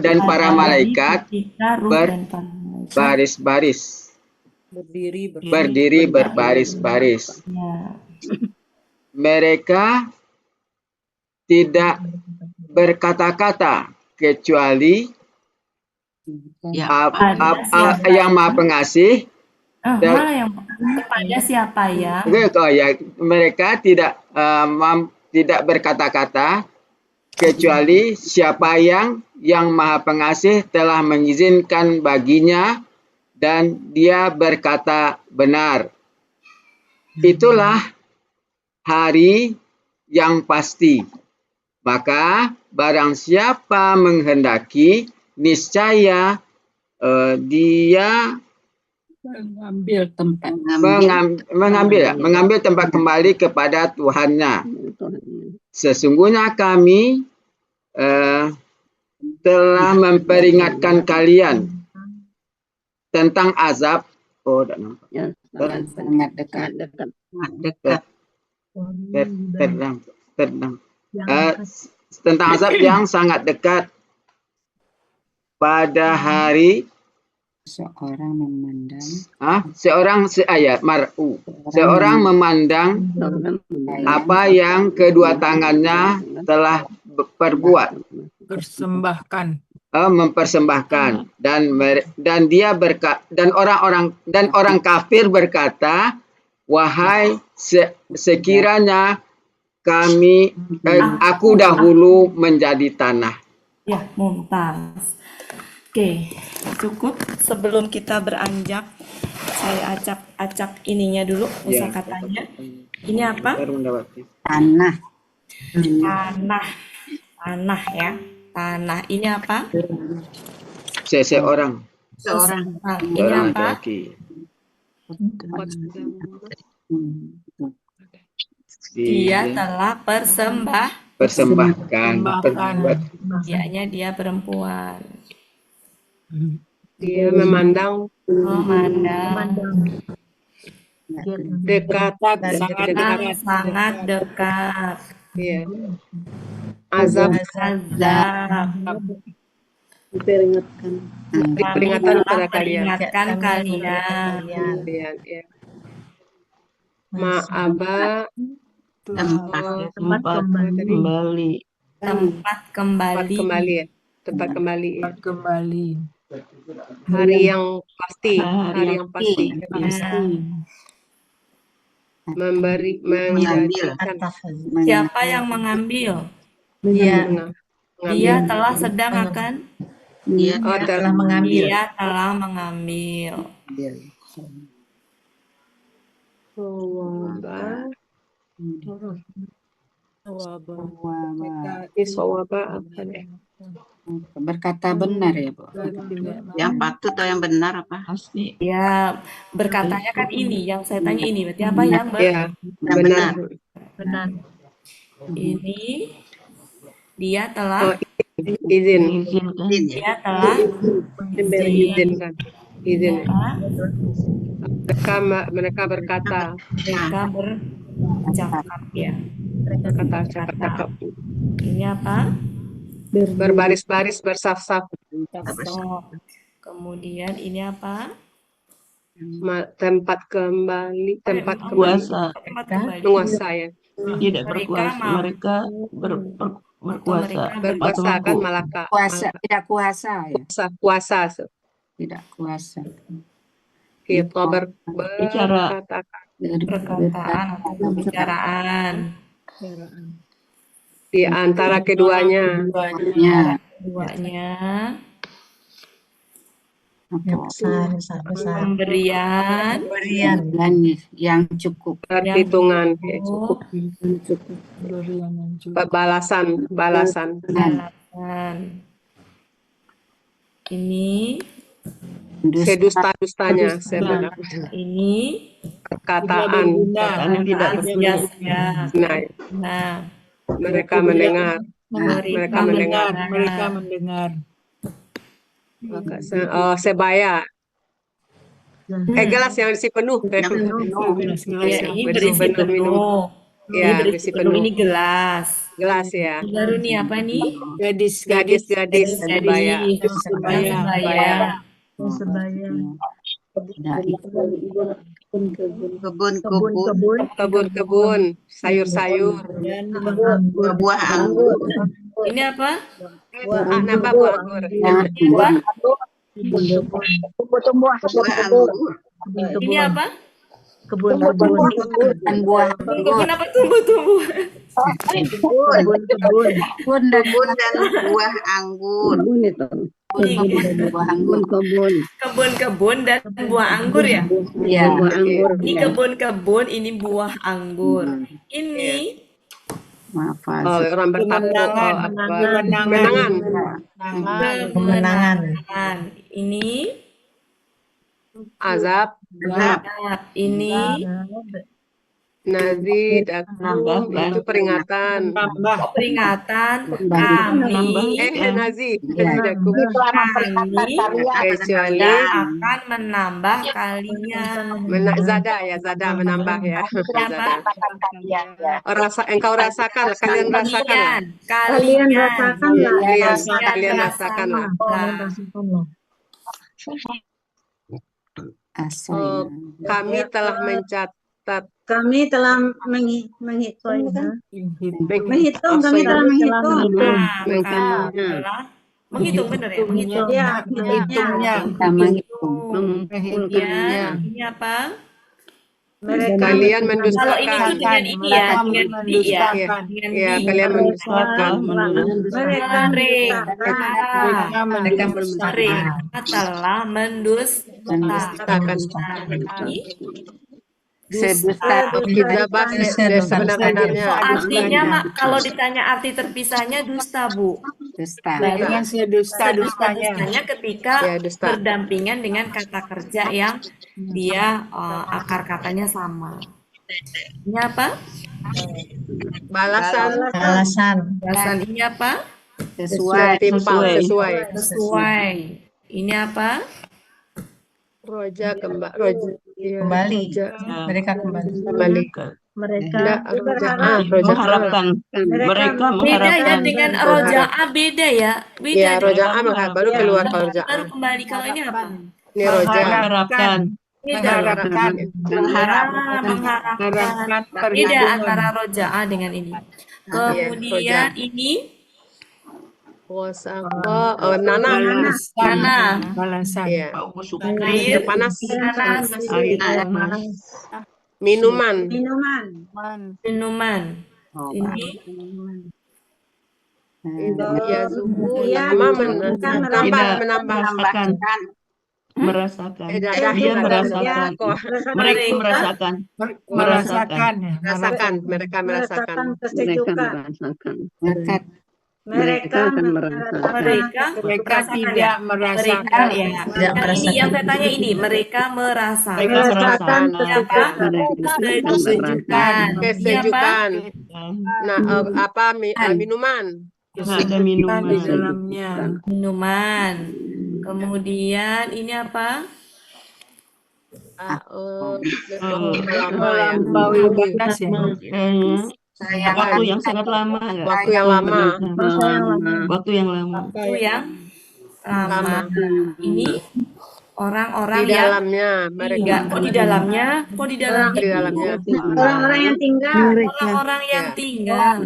[SPEAKER 1] dan para malaikat berbaris-baris. Berdiri berbaris-baris. Mereka tidak berkata-kata kecuali yang Maha Pengasih.
[SPEAKER 2] Kepada siapa ya?
[SPEAKER 1] Mereka tidak berkata-kata kecuali siapa yang Maha Pengasih telah mengizinkan baginya dan dia berkata benar. Itulah hari yang pasti. Maka barang siapa menghendaki, niscaya dia mengambil tempat kembali kepada Tuhannya. Sesungguhnya kami telah memperingatkan kalian tentang azab. Oh, tidak nampak.
[SPEAKER 14] yang
[SPEAKER 3] sangat dekat.
[SPEAKER 1] Tentang azab yang sangat dekat pada hari
[SPEAKER 3] Seorang memandang
[SPEAKER 1] seorang memandang apa yang kedua tangannya telah perbuat, mempersembahkan, dan orang kafir berkata, wahai sekiranya aku dahulu menjadi tanah.
[SPEAKER 2] Ya, mumtaz. Oke, cukup. Sebelum kita beranjak, saya acak ininya dulu, kosakatanya. Ini apa?
[SPEAKER 3] Tanah.
[SPEAKER 2] Tanah ya. Tanah. Ini apa?
[SPEAKER 1] Seseorang.
[SPEAKER 2] Ini apa? Dia telah persembahkan. Dianya dia perempuan.
[SPEAKER 6] Dia memandang dekat,
[SPEAKER 2] sangat dekat.
[SPEAKER 6] Iya. Azab. Diperingatkan kepada kalian. Ya. Ma'aba
[SPEAKER 4] tempat kembali.
[SPEAKER 6] Hari yang pasti. Menjadikan.
[SPEAKER 2] Siapa yang mengambil? Dia telah sedang akan.
[SPEAKER 6] Telah mengambil.
[SPEAKER 2] Dia telah mengambil.
[SPEAKER 3] Berkata benar ya, Bu.
[SPEAKER 10] Yang patut atau yang benar apa?
[SPEAKER 2] Ya, berkatanya kan ini, yang saya tanya ini, berarti apa yang
[SPEAKER 6] benar?
[SPEAKER 2] Ini dia telah
[SPEAKER 6] izin.
[SPEAKER 2] Dia telah
[SPEAKER 6] mengizinkan. Izin. Mereka berkata.
[SPEAKER 2] Mereka bercakap ya.
[SPEAKER 6] Cakap.
[SPEAKER 2] Ini apa?
[SPEAKER 6] Berbaris-baris, bersaf-saf.
[SPEAKER 2] Kemudian ini apa?
[SPEAKER 6] Tempat kembali, menguasai.
[SPEAKER 4] Tidak berkuasa, mereka berkuasa.
[SPEAKER 6] Berkuasa kan malaka.
[SPEAKER 3] Tidak kuasa ya.
[SPEAKER 6] Kuasa.
[SPEAKER 3] Tidak kuasa.
[SPEAKER 6] Kita
[SPEAKER 2] berbicaraan
[SPEAKER 6] di antara keduanya.
[SPEAKER 2] Pemberian
[SPEAKER 3] yang cukup.
[SPEAKER 6] Perhitungan balasan. Ini sedusta-dustanya
[SPEAKER 2] ini
[SPEAKER 6] perkataan
[SPEAKER 2] tidak
[SPEAKER 6] mereka mendengar. Sebaya gelas yang isi penuh.
[SPEAKER 2] Ini berisi penuh.
[SPEAKER 6] Ya, berisi penuh.
[SPEAKER 2] Ini gelas
[SPEAKER 6] ya.
[SPEAKER 2] Baru nih apa nih?
[SPEAKER 6] Gadis. Kebun, sayur-sayur,
[SPEAKER 10] buah anggur.
[SPEAKER 2] Ini apa?
[SPEAKER 6] Nambah buah anggur.
[SPEAKER 2] Ini apa?
[SPEAKER 3] Kebun buah anggur.
[SPEAKER 2] Kenapa tumbuh-tumbuh?
[SPEAKER 10] Kebun dan buah anggur.
[SPEAKER 2] Kebun dan buah anggur ya?
[SPEAKER 3] Iya.
[SPEAKER 2] Ini kebun-kebun, ini buah anggur. Ini
[SPEAKER 6] orang
[SPEAKER 2] kemenangan. Ini
[SPEAKER 6] azab.
[SPEAKER 2] Ini
[SPEAKER 6] Nazid, aku itu peringatan.
[SPEAKER 2] Peringatan
[SPEAKER 3] Kembali.
[SPEAKER 2] kami
[SPEAKER 6] Nazid,
[SPEAKER 3] Ya.
[SPEAKER 6] aku
[SPEAKER 2] kami
[SPEAKER 6] kecuali
[SPEAKER 2] tidak akan menambah kalian.
[SPEAKER 6] Zada menambah ya.
[SPEAKER 2] Apa?
[SPEAKER 6] Engkau rasakan, kalian rasakan.
[SPEAKER 9] Kalian rasakanlah.
[SPEAKER 6] Kalian rasakanlah. Kami telah mencatat.
[SPEAKER 9] Kami telah menghitung. Menghitung, kami telah menghitung.
[SPEAKER 2] Menghitung benar ya? Menghitung.
[SPEAKER 9] Ya,
[SPEAKER 3] Menghitungnya.
[SPEAKER 2] Kemudian ini apa?
[SPEAKER 6] Kalian
[SPEAKER 2] Kalau ini
[SPEAKER 6] mendustakan.
[SPEAKER 2] tuh dengan ini ya, dengan di ya, dengan
[SPEAKER 6] Ya,
[SPEAKER 2] di.
[SPEAKER 6] kalian mendustakan.
[SPEAKER 2] Mereka telah mendustakan.
[SPEAKER 6] Sebenarnya.
[SPEAKER 2] Artinya, Mak, kalau ditanya arti terpisahnya dusta, Bu.
[SPEAKER 3] Dusta.
[SPEAKER 2] Dustanya ketika berdampingan dengan kata kerja yang dia akar katanya sama. Ini apa?
[SPEAKER 6] Balasan.
[SPEAKER 2] Balasan ini apa?
[SPEAKER 6] Sesuai.
[SPEAKER 2] Ini apa?
[SPEAKER 15] Kembali. Mereka kembali.
[SPEAKER 9] Mereka
[SPEAKER 4] mengharapkan. Mereka
[SPEAKER 2] Beda ya
[SPEAKER 4] mengharapkan.
[SPEAKER 2] dengan roja'a, beda ya. Beda.
[SPEAKER 6] Ya, roja'a baru keluar kalau roja'a.
[SPEAKER 2] Baru kembali. Kalau ini apa?
[SPEAKER 6] Ini roja.
[SPEAKER 4] Mengharapkan.
[SPEAKER 2] Mengharapkan. Beda antara roja'a dengan ini. Kemudian ini Nana. Air panas.
[SPEAKER 6] Minuman.
[SPEAKER 2] Ini
[SPEAKER 4] Merasakan. Dia merasakan. Mereka merasakan.
[SPEAKER 6] Mereka merasakan.
[SPEAKER 14] Mereka akan merasakan.
[SPEAKER 2] Mereka tidak merasakan. Ini yang saya tanya ini, mereka merasakan
[SPEAKER 6] kesejukan. Nah, apa minuman?
[SPEAKER 4] Ada minuman
[SPEAKER 6] di dalamnya.
[SPEAKER 2] Minuman. Kemudian ini apa?
[SPEAKER 6] Melampaui batas ya.
[SPEAKER 4] Waktu yang sangat lama.
[SPEAKER 6] Waktu yang lama.
[SPEAKER 2] Ini orang-orang
[SPEAKER 6] di dalamnya.
[SPEAKER 2] Mereka kok di dalamnya?
[SPEAKER 9] Orang-orang yang tinggal.
[SPEAKER 2] Orang-orang yang tinggal.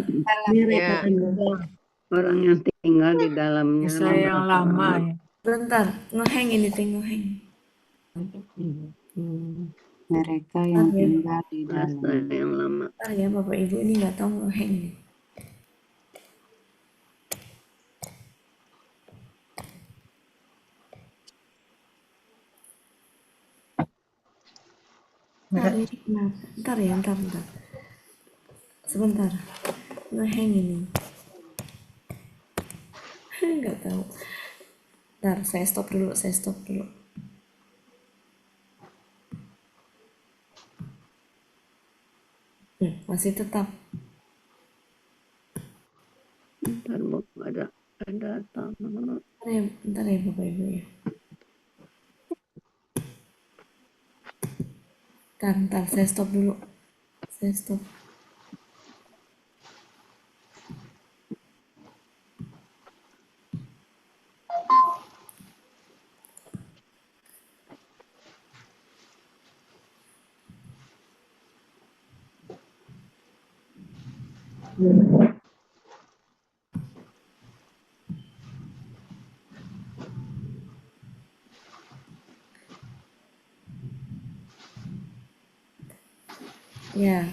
[SPEAKER 14] Orang yang tinggal di dalamnya.
[SPEAKER 6] Saya yang lama ya.
[SPEAKER 2] Bentar, ngeheng ini ngeheng.
[SPEAKER 3] Mereka yang tinggal di dalam.
[SPEAKER 14] Yang lama.
[SPEAKER 2] Ya Bapak Ibu ini nggak tahu ngeheng. Bentar ya, bentar. Sebentar, ngeheng ini. Nggak tahu. Bentar, saya stop dulu. Masih tetap.
[SPEAKER 14] Bentar, Bu, ada tamu.
[SPEAKER 2] Bentar ya Bapak Ibu ya. Bentar, saya stop dulu. Ya,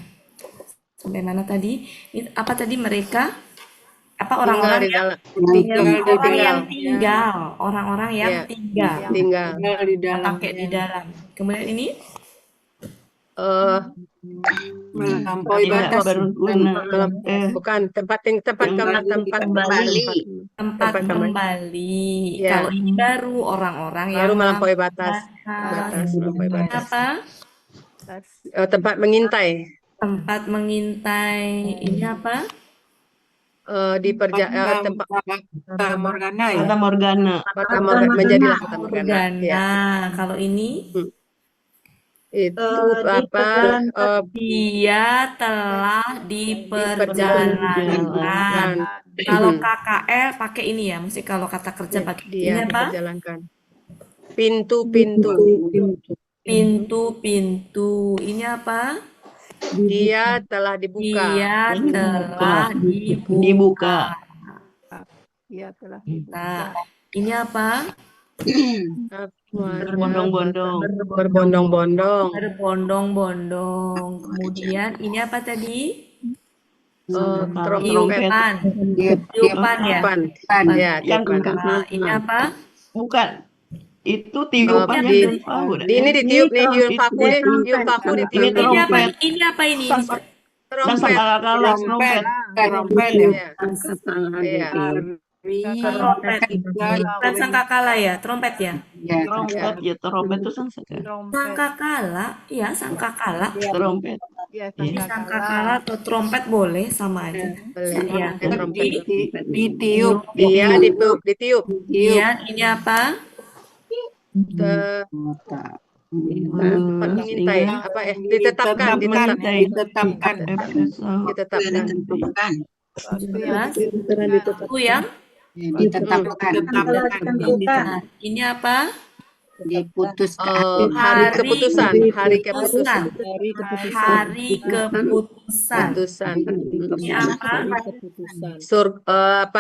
[SPEAKER 2] sampai mana tadi? Apa tadi mereka? Apa orang-orang yang tinggal? Orang-orang yang tinggal
[SPEAKER 6] di dalam.
[SPEAKER 2] Pakai di dalam. Kemudian ini?
[SPEAKER 6] Melampaui batas. Bukan tempat kembali.
[SPEAKER 2] Tempat kembali. Kalau ini baru orang-orang yang
[SPEAKER 6] baru melampaui batas.
[SPEAKER 2] Apa?
[SPEAKER 6] Tempat mengintai.
[SPEAKER 2] Tempat mengintai ini apa?
[SPEAKER 15] Di tempat
[SPEAKER 6] Fata Morgana ya.
[SPEAKER 4] Fata Morgana.
[SPEAKER 15] Fata Morgana, menjadilah Fata Morgana. Ya.
[SPEAKER 2] Morgana. Kalau ini
[SPEAKER 15] Itu apa?
[SPEAKER 2] dia telah diperjalankan. Kalau KKL pakai ini ya, mesti kalau kata kerja pakai ini
[SPEAKER 15] Dia
[SPEAKER 2] apa?
[SPEAKER 15] diperjalankan. Pintu-pintu.
[SPEAKER 2] Pintu-pintu. Ini apa?
[SPEAKER 15] Dia telah dibuka.
[SPEAKER 2] Dia telah dibuka.
[SPEAKER 15] Dia telah
[SPEAKER 2] Nah, ini apa?
[SPEAKER 4] Berbondong-bondong.
[SPEAKER 15] Berbondong-bondong.
[SPEAKER 2] Berbondong-bondong. Kemudian ini apa tadi?
[SPEAKER 15] Trompet.
[SPEAKER 2] Tiupan. Tiupan ya?
[SPEAKER 15] Ya, tiupan.
[SPEAKER 2] Nah, ini apa?
[SPEAKER 4] Bukan. Itu tiupan yang
[SPEAKER 15] ini ditiup nih, hiun paku ditiup.
[SPEAKER 2] Ini apa? Ini apa ini?
[SPEAKER 15] Trompet.
[SPEAKER 6] Trompet ya.
[SPEAKER 2] Trompet. Bukan sangkakala ya? Trompet ya?
[SPEAKER 4] Trompet ya, trompet itu
[SPEAKER 2] Sangkakala, ya sangkakala.
[SPEAKER 4] Trompet.
[SPEAKER 2] Ini sangkakala atau trompet boleh sama aja. Ya.
[SPEAKER 6] Ditiup.
[SPEAKER 15] Dia ditiup.
[SPEAKER 2] Kemudian ini apa?
[SPEAKER 15] Mengintai apa ditetapkan.
[SPEAKER 2] Itu yang
[SPEAKER 3] ditetapkan.
[SPEAKER 2] Ini apa?
[SPEAKER 3] Diputuskan.
[SPEAKER 15] Hari keputusan.
[SPEAKER 2] Ini apa?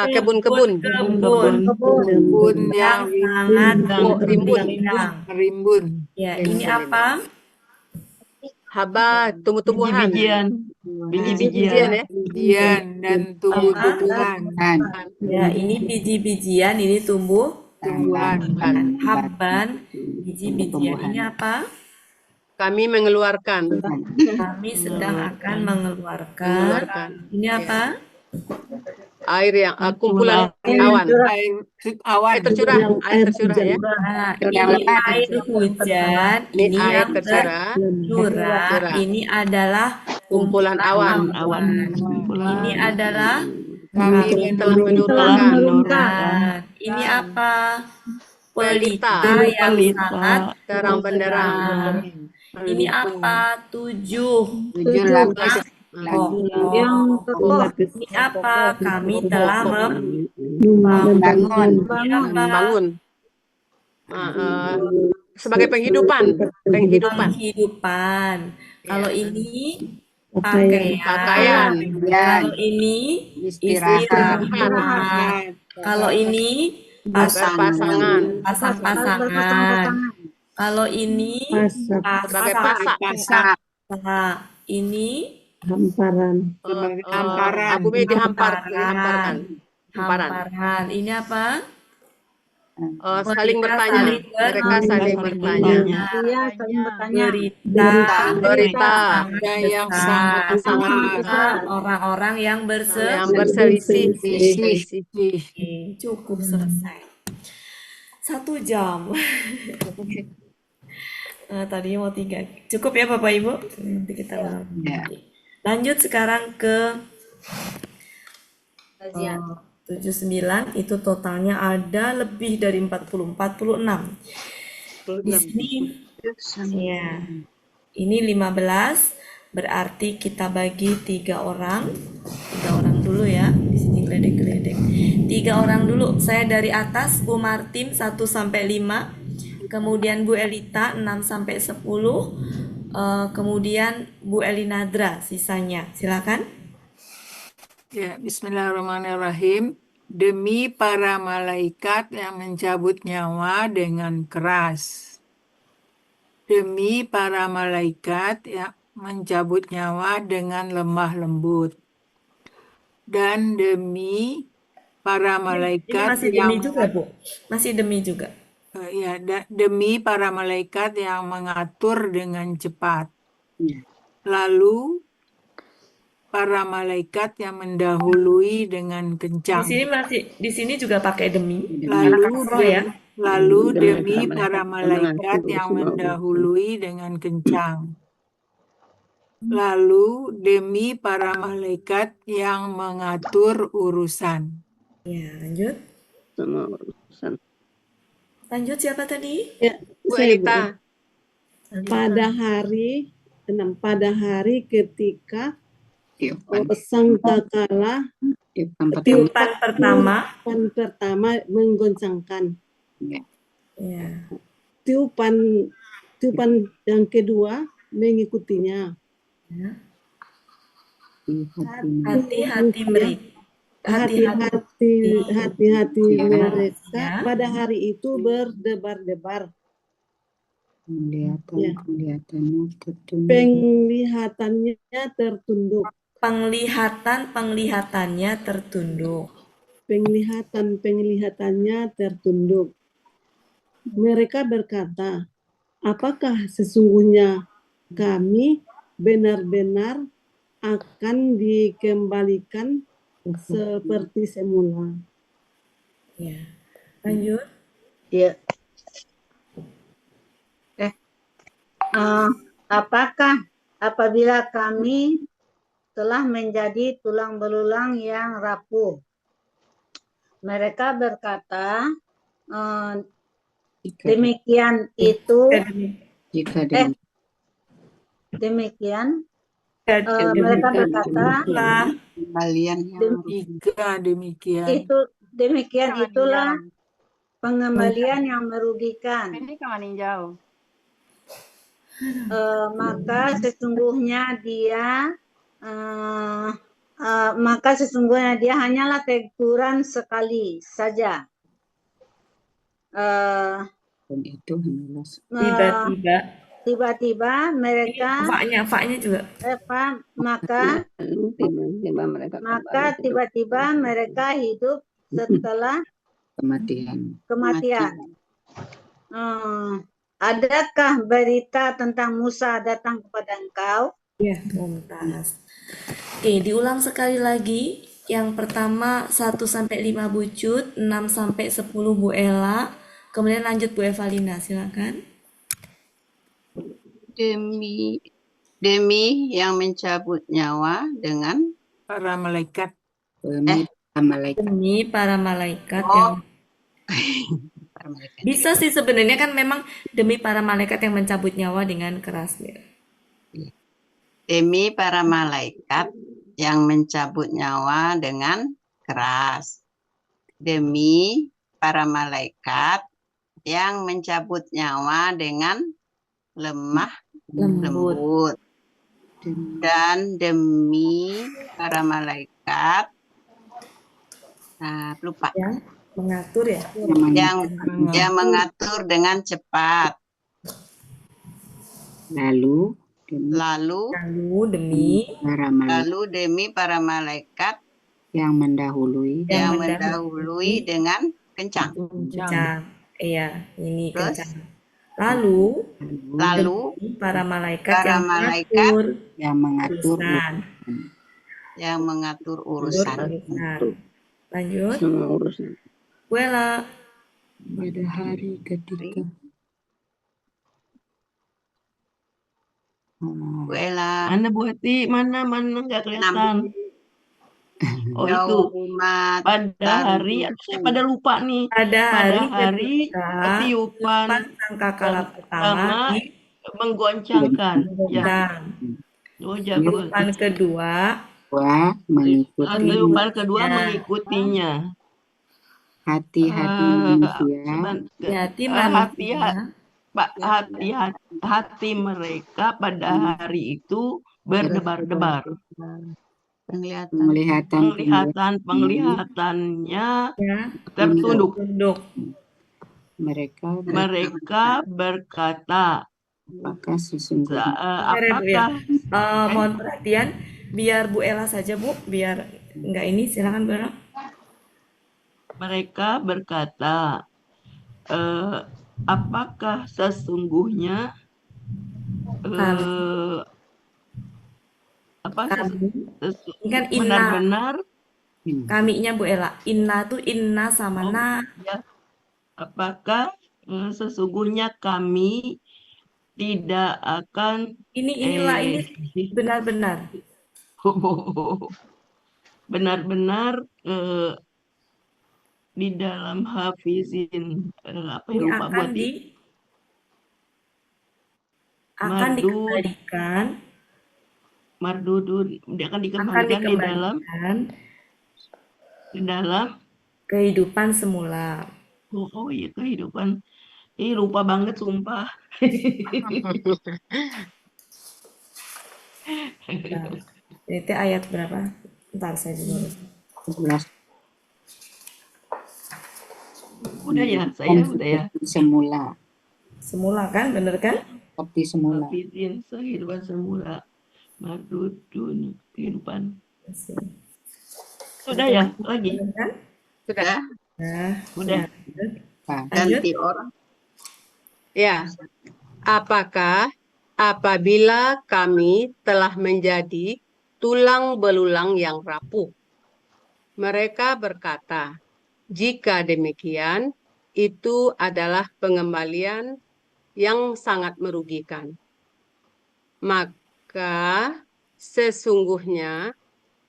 [SPEAKER 15] Kebun-kebun.
[SPEAKER 6] Kebun yang rimbun.
[SPEAKER 2] Ya, ini apa?
[SPEAKER 15] Haba, tumbuh-tumbuhan.
[SPEAKER 4] Biji-bijian
[SPEAKER 15] ya.
[SPEAKER 6] Bijian dan tumbuh-tumbuhan.
[SPEAKER 2] Ya, ini biji-bijian, ini tumbuhan. Habban, biji-bijian. Ini apa?
[SPEAKER 15] Kami mengeluarkan.
[SPEAKER 2] Kami sedang akan mengeluarkan. Ini apa?
[SPEAKER 15] Air yang kumpulan awan.
[SPEAKER 6] Awan
[SPEAKER 15] tercurah ya.
[SPEAKER 2] Ini air hujan. Ini
[SPEAKER 15] air
[SPEAKER 2] yang
[SPEAKER 15] tercurah.
[SPEAKER 2] Ini adalah
[SPEAKER 15] kumpulan awan.
[SPEAKER 2] Ini adalah
[SPEAKER 15] kami telah menurunkan.
[SPEAKER 2] Ini apa? Pelita yang sangat
[SPEAKER 15] terang benderang.
[SPEAKER 2] Ini apa? 7
[SPEAKER 3] lapis.
[SPEAKER 2] Ini apa? Kami telah
[SPEAKER 15] membangun. Sebagai penghidupan.
[SPEAKER 2] Kalau ini pakaian. Kalau ini istirahat. Kalau ini pasangan. Kalau ini
[SPEAKER 15] pasak.
[SPEAKER 2] Ini
[SPEAKER 12] hamparan.
[SPEAKER 15] Bumi dihamparkan.
[SPEAKER 2] Hamparan. Ini apa?
[SPEAKER 15] Saling bertanya. Mereka saling bertanya.
[SPEAKER 9] Iya, saling bertanya.
[SPEAKER 15] Berita
[SPEAKER 6] yang sangat
[SPEAKER 2] orang-orang yang
[SPEAKER 15] berselisih.
[SPEAKER 2] Cukup selesai. 1 jam. Tadinya mau 3. Cukup ya Bapak Ibu. Nanti kita lanjut sekarang ke 79. Itu totalnya ada lebih dari 46. Di sini ya. Ini 15, berarti kita bagi 3 orang. 3 orang dulu ya. Di sini geledek-geledek. 3 orang dulu. Saya dari atas, Bu Martin 1 sampai 5. Kemudian Bu Elita 6 sampai 10. Kemudian Bu Elinadra sisanya. Silakan.
[SPEAKER 6] Ya, bismillahirrahmanirrahim. Demi para malaikat yang mencabut nyawa dengan keras. Demi para malaikat yang mencabut nyawa dengan lemah lembut. Dan demi para malaikat
[SPEAKER 2] masih demi juga, Bu. Masih demi juga.
[SPEAKER 6] Ya, demi para malaikat yang mengatur dengan cepat. Lalu para malaikat yang mendahului dengan kencang.
[SPEAKER 2] Di sini juga pakai demi.
[SPEAKER 6] Lalu demi para malaikat yang mendahului dengan kencang. lalu demi para malaikat yang mengatur urusan.
[SPEAKER 2] Ya, lanjut.
[SPEAKER 14] Semua urusan.
[SPEAKER 2] Lanjut siapa tadi?
[SPEAKER 12] Ya,
[SPEAKER 15] Bu
[SPEAKER 12] saya Bu.
[SPEAKER 15] Elita.
[SPEAKER 12] Pada hari ketika sangkakala
[SPEAKER 2] Tiupan pertama.
[SPEAKER 12] menggoncangkan.
[SPEAKER 2] Ya.
[SPEAKER 12] Tiupan yang kedua mengikutinya.
[SPEAKER 2] Ya. Hati-hati mereka.
[SPEAKER 12] Hati-hati mereka pada hari itu berdebar-debar. Penglihatannya tertunduk.
[SPEAKER 2] Penglihatannya tertunduk.
[SPEAKER 12] Penglihatannya tertunduk. Mereka berkata, apakah sesungguhnya kami benar-benar akan dikembalikan seperti semula?
[SPEAKER 2] Ya. Lanjut.
[SPEAKER 3] Ya. Apakah apabila kami telah menjadi tulang belulang yang rapuh? Mereka berkata, demikian itu, demikian, mereka berkata, demikian itulah pengembalian yang merugikan.
[SPEAKER 11] Ini kemana jauh?
[SPEAKER 3] Maka sesungguhnya dia hanyalah teguran sekali saja. Tiba-tiba mereka
[SPEAKER 2] Faknya juga.
[SPEAKER 3] maka tiba-tiba mereka hidup setelah kematian. Adakah berita tentang Musa datang kepada engkau?
[SPEAKER 2] Ya, mumtaz. Oke, diulang sekali lagi. Yang pertama 1-5 Bu Cut, 6-10 Bu Ella. Kemudian lanjut Bu Evalina, silakan.
[SPEAKER 10] Demi yang mencabut nyawa dengan
[SPEAKER 6] para malaikat.
[SPEAKER 2] Demi para malaikat yang bisa sih sebenarnya kan memang demi para malaikat yang mencabut nyawa dengan keras.
[SPEAKER 10] Demi para malaikat yang mencabut nyawa dengan keras. Demi para malaikat yang mencabut nyawa dengan lemah lembut. Dan demi para malaikat lupa.
[SPEAKER 2] Mengatur ya?
[SPEAKER 10] Yang mengatur dengan cepat. Lalu demi para malaikat
[SPEAKER 3] yang mendahului
[SPEAKER 10] dengan kencang.
[SPEAKER 2] Iya, ini kencang. Lalu demi para malaikat
[SPEAKER 10] yang mengatur urusan.
[SPEAKER 2] Lanjut.
[SPEAKER 14] Semua urusan.
[SPEAKER 2] Wela.
[SPEAKER 3] pada hari ketika
[SPEAKER 10] Wela.
[SPEAKER 4] Mana Bu Hati? Mana nggak kelihatan. Oh itu pada hari, saya pada lupa nih. Pada hari tiupan
[SPEAKER 2] sangkakala pertama
[SPEAKER 4] menggoncangkan. Ya. Oh jago.
[SPEAKER 2] Tiupan kedua
[SPEAKER 3] mengikutinya. Hati-hati
[SPEAKER 4] mereka pada hari itu berdebar-debar. Penglihatannya tertunduk. Mereka berkata,
[SPEAKER 3] apakah sesungguhnya
[SPEAKER 2] mohon perhatian, biar Bu Ella saja Bu, biar enggak ini, silakan Bu Ella.
[SPEAKER 4] Mereka berkata, apakah sesungguhnya benar-benar
[SPEAKER 2] kaminya Bu Ella, inna tuh inna sama na.
[SPEAKER 4] Ya. Apakah sesungguhnya kami tidak akan
[SPEAKER 2] Inilah ini benar-benar.
[SPEAKER 4] benar-benar di dalam hafizin apa ya,
[SPEAKER 2] Ini
[SPEAKER 4] lupa buat
[SPEAKER 2] akan dikembalikan
[SPEAKER 4] mardudun, dia akan dikembalikan di dalam
[SPEAKER 2] kehidupan semula.
[SPEAKER 4] Oh iya, kehidupan. Lupa banget sumpah.
[SPEAKER 2] Itu ayat berapa? Ntar saya dulu.
[SPEAKER 16] 11.
[SPEAKER 4] Udah ya, saya udah ya.
[SPEAKER 16] Semula.
[SPEAKER 2] Semula kan, bener kan?
[SPEAKER 16] Seperti semula.
[SPEAKER 4] Hafizin kehidupan semula. Mardudun kehidupan. Sudah ya, lagi.
[SPEAKER 10] Sudah.
[SPEAKER 4] Udah.
[SPEAKER 10] Ganti orang. Ya. Apakah apabila kami telah menjadi tulang belulang yang rapuh? Mereka berkata, jika demikian, itu adalah pengembalian yang sangat merugikan. Maka sesungguhnya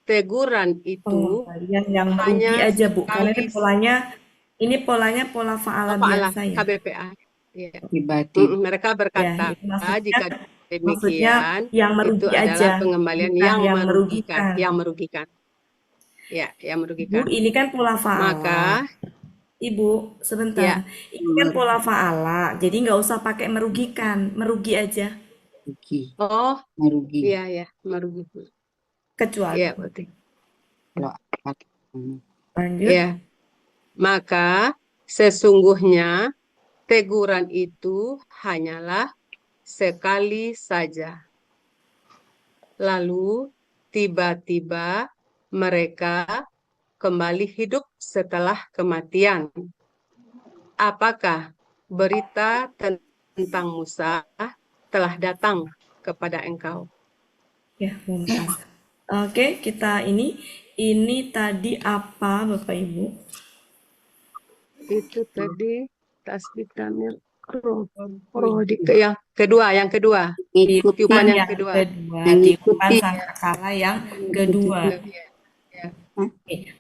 [SPEAKER 10] teguran itu
[SPEAKER 2] yang merugi aja, Bu. Karena ini polanya pola fa'ala biasa ya.
[SPEAKER 10] KBPA. Ya. Mereka berkata,
[SPEAKER 2] ya,
[SPEAKER 10] jika demikian,
[SPEAKER 2] yang
[SPEAKER 10] itu
[SPEAKER 2] merugi
[SPEAKER 10] adalah
[SPEAKER 2] aja,
[SPEAKER 10] pengembalian yang merugikan. Ya, yang merugikan.
[SPEAKER 2] Bu, ini kan pola fa'ala.
[SPEAKER 10] Maka,
[SPEAKER 2] Ibu, sebentar. Ini kan pola fa'ala, jadi nggak usah pakai merugikan, merugi aja.
[SPEAKER 10] Oh,
[SPEAKER 16] merugi.
[SPEAKER 10] Iya, merugi.
[SPEAKER 2] Kecuali.
[SPEAKER 10] Iya, betul.
[SPEAKER 2] Lanjut.
[SPEAKER 10] Ya. Maka sesungguhnya teguran itu hanyalah sekali saja. Lalu tiba-tiba mereka kembali hidup setelah kematian. Apakah berita tentang Musa telah datang kepada engkau?
[SPEAKER 2] Ya, mumtaz. Oke, kita ini tadi apa Bapak Ibu?
[SPEAKER 10] Itu tadi tasbih tamir yang kedua. Tiupan yang kedua.
[SPEAKER 2] Tiupan sangkakala yang kedua.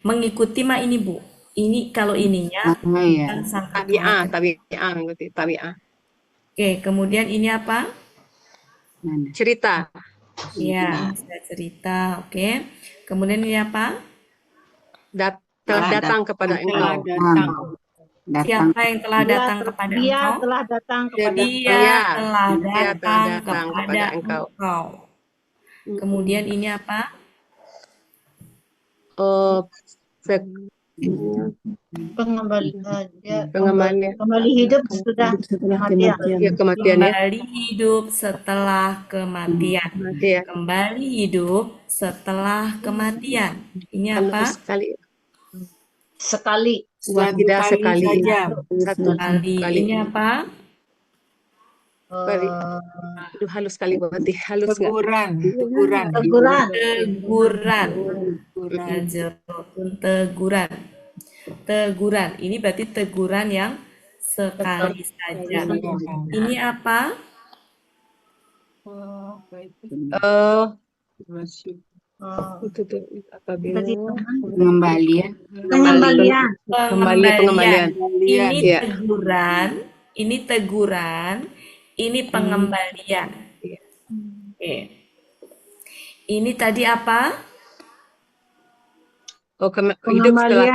[SPEAKER 2] Mengikuti mah ini Bu. Ini kalau ininya
[SPEAKER 10] tabi'ah.
[SPEAKER 2] Oke, kemudian ini apa?
[SPEAKER 10] Cerita.
[SPEAKER 2] Iya, cerita. Oke. Kemudian ini apa?
[SPEAKER 10] Telah datang kepada engkau.
[SPEAKER 2] Siapa yang telah datang kepada engkau?
[SPEAKER 3] Dia telah datang kepada
[SPEAKER 10] engkau.
[SPEAKER 2] Kemudian ini apa?
[SPEAKER 3] Kembali hidup setelah kematian.
[SPEAKER 2] Kembali hidup setelah kematian. Kembali hidup setelah kematian. Ini apa?
[SPEAKER 3] Sekali.
[SPEAKER 10] Tidak sekali saja.
[SPEAKER 2] Satu kali. Ini apa?
[SPEAKER 10] Halus sekali berarti.
[SPEAKER 6] Teguran.
[SPEAKER 2] Teguran. Ini berarti teguran yang sekali saja. Ini apa?
[SPEAKER 16] Pengembalian.
[SPEAKER 2] Ini teguran, ini pengembalian. Oke. Ini tadi apa?
[SPEAKER 10] Hidup setelah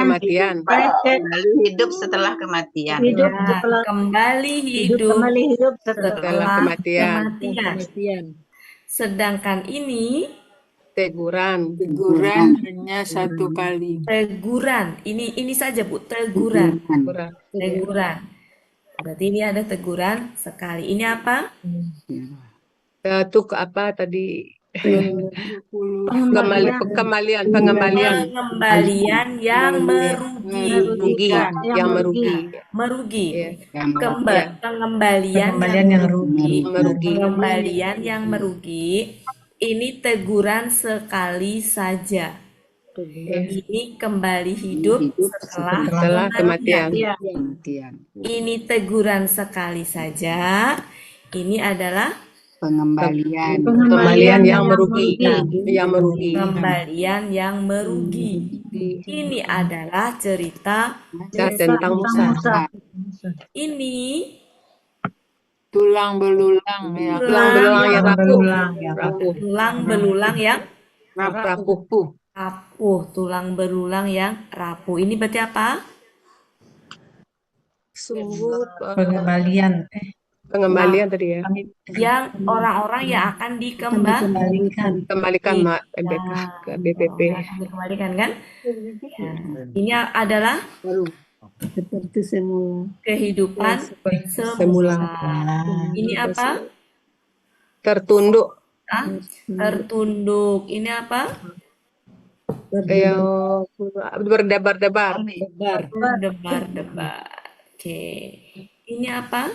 [SPEAKER 10] kematian. Kembali hidup setelah kematian.
[SPEAKER 2] Kembali hidup setelah kematian. Sedangkan ini
[SPEAKER 6] teguran hanya satu kali.
[SPEAKER 2] Teguran. Ini saja Bu, teguran. Berarti ini ada teguran sekali. Ini apa?
[SPEAKER 10] Itu apa tadi? Pengembalian
[SPEAKER 2] yang merugi. Pengembalian yang merugi. Ini teguran sekali saja. Ini kembali hidup setelah kematian. Ini teguran sekali saja. Ini adalah
[SPEAKER 15] Pengembalian yang merugi.
[SPEAKER 2] pengembalian yang merugi. Ini adalah cerita
[SPEAKER 15] Tentang Musa.
[SPEAKER 2] Ini
[SPEAKER 6] Tulang belulang ya.
[SPEAKER 15] Tulang belulang yang rapuh.
[SPEAKER 2] tulang belulang yang
[SPEAKER 15] Rapuh.
[SPEAKER 2] rapuh. Tulang belulang yang rapuh. Ini berarti apa?
[SPEAKER 15] Sungguh
[SPEAKER 12] Pengembalian.
[SPEAKER 15] pengembalian tadi ya.
[SPEAKER 2] Yang orang-orang yang akan
[SPEAKER 12] Dikembalikan.
[SPEAKER 15] Kembalikan ke BPP.
[SPEAKER 2] dikembalikan kan? Ya. Ini adalah
[SPEAKER 12] Seperti semula.
[SPEAKER 2] kehidupan
[SPEAKER 15] Semula.
[SPEAKER 2] Ini apa?
[SPEAKER 15] Tertunduk.
[SPEAKER 2] Tertunduk. Ini apa?
[SPEAKER 15] Berdebar-debar.
[SPEAKER 2] Berdebar-debar. Oke. Ini apa?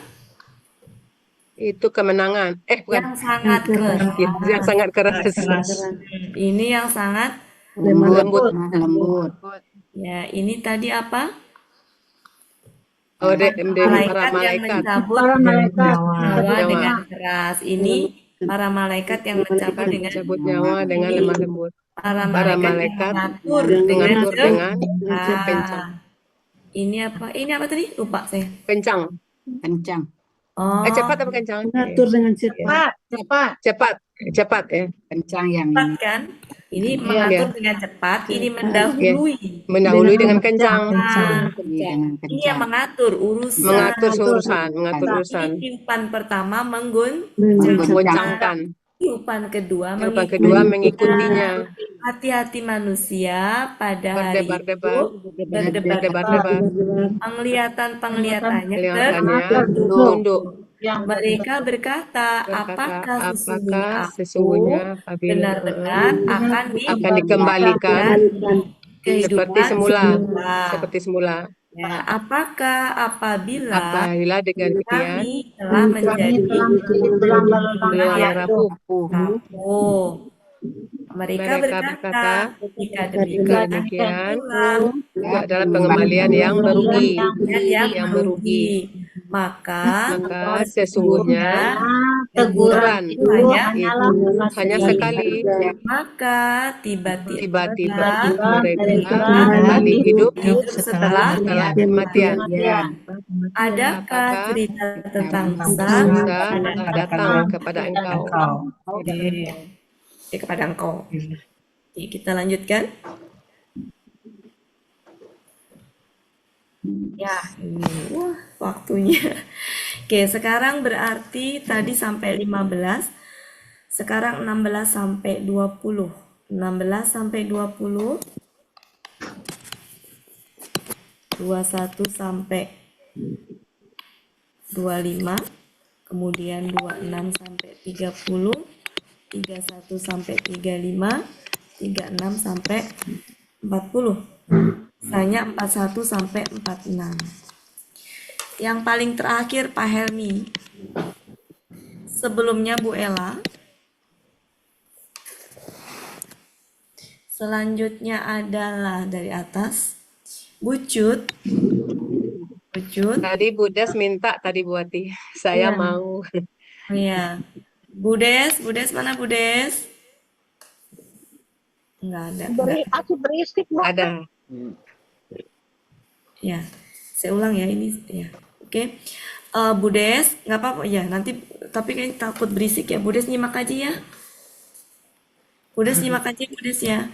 [SPEAKER 15] Itu kemenangan. Bukan.
[SPEAKER 2] Yang sangat keras.
[SPEAKER 15] Yang sangat keras.
[SPEAKER 2] Ini yang sangat
[SPEAKER 15] Lembut.
[SPEAKER 2] ya. Ini tadi apa?
[SPEAKER 15] Para
[SPEAKER 2] Malaikat yang
[SPEAKER 15] malaikat.
[SPEAKER 2] mencabut nyawa dengan keras. Ini para malaikat yang mencabut dengan
[SPEAKER 15] nyawa dengan lemah lembut.
[SPEAKER 2] para
[SPEAKER 15] Para
[SPEAKER 2] malaikat
[SPEAKER 15] malaikat
[SPEAKER 2] mengatur
[SPEAKER 15] dengan
[SPEAKER 2] kencang. Ini apa? Ini apa tadi? Lupa saya.
[SPEAKER 15] kencang.
[SPEAKER 2] Oh,
[SPEAKER 15] Cepat apa kencang?
[SPEAKER 12] Mengatur dengan cepat.
[SPEAKER 15] Cepat ya.
[SPEAKER 2] cepat kan? Ini mengatur dengan cepat. Ini mendahului.
[SPEAKER 15] Mendahului dengan kencang.
[SPEAKER 2] Ini yang mengatur urusan.
[SPEAKER 15] Mengatur urusan.
[SPEAKER 2] Tiupan pertama menggoncangkan.
[SPEAKER 15] Menggoncangkan.
[SPEAKER 2] Tiupan kedua
[SPEAKER 15] mengikutinya.
[SPEAKER 2] Hati-hati manusia pada hari itu
[SPEAKER 15] Berdebar-debar.
[SPEAKER 2] penglihatannya
[SPEAKER 15] tunduk.
[SPEAKER 2] Mereka berkata, apakah
[SPEAKER 15] sesungguhnya
[SPEAKER 2] benar-benar akan
[SPEAKER 15] dikembalikan
[SPEAKER 2] kehidupan
[SPEAKER 15] seperti semula.
[SPEAKER 2] Ya, apakah apabila
[SPEAKER 15] dengan demikian
[SPEAKER 2] kami telah menjadi
[SPEAKER 15] belulang yang rapuh.
[SPEAKER 2] Mereka berkata, ketika demikian
[SPEAKER 15] itu adalah pengembalian yang merugi.
[SPEAKER 2] Maka
[SPEAKER 15] sesungguhnya teguran itu hanya sekali.
[SPEAKER 2] Maka tiba-tiba
[SPEAKER 15] mereka kembali hidup
[SPEAKER 2] setelah
[SPEAKER 15] kematian.
[SPEAKER 2] Adakah cerita tentang Musa
[SPEAKER 15] datang kepada engkau?
[SPEAKER 2] Kepada engkau. Oke, kita lanjutkan. Ya, ini wah waktunya. Oke, sekarang berarti tadi sampai 15. Sekarang 16 sampai 20. 16 sampai 20. 21 sampai 25. Kemudian 26 sampai 30. 31 sampai 35. 36 sampai 40. Sisanya 41 sampai 46. Yang paling terakhir Pak Helmi. Sebelumnya Bu Ella. Selanjutnya adalah dari atas Bucut.
[SPEAKER 15] Tadi Bu Des minta tadi Bu Ati. Saya mau.
[SPEAKER 2] Iya. Bu Des mana Bu Des? Enggak ada.
[SPEAKER 8] Aku berisik, Bu.
[SPEAKER 15] Ada.
[SPEAKER 2] Ya, saya ulang ya ini ya. Oke. Bu Des, nggak apa-apa ya. Nanti tapi kayaknya takut berisik ya. Bu Des nyimak aja ya. Bu Des nyimak aja Bu Des ya.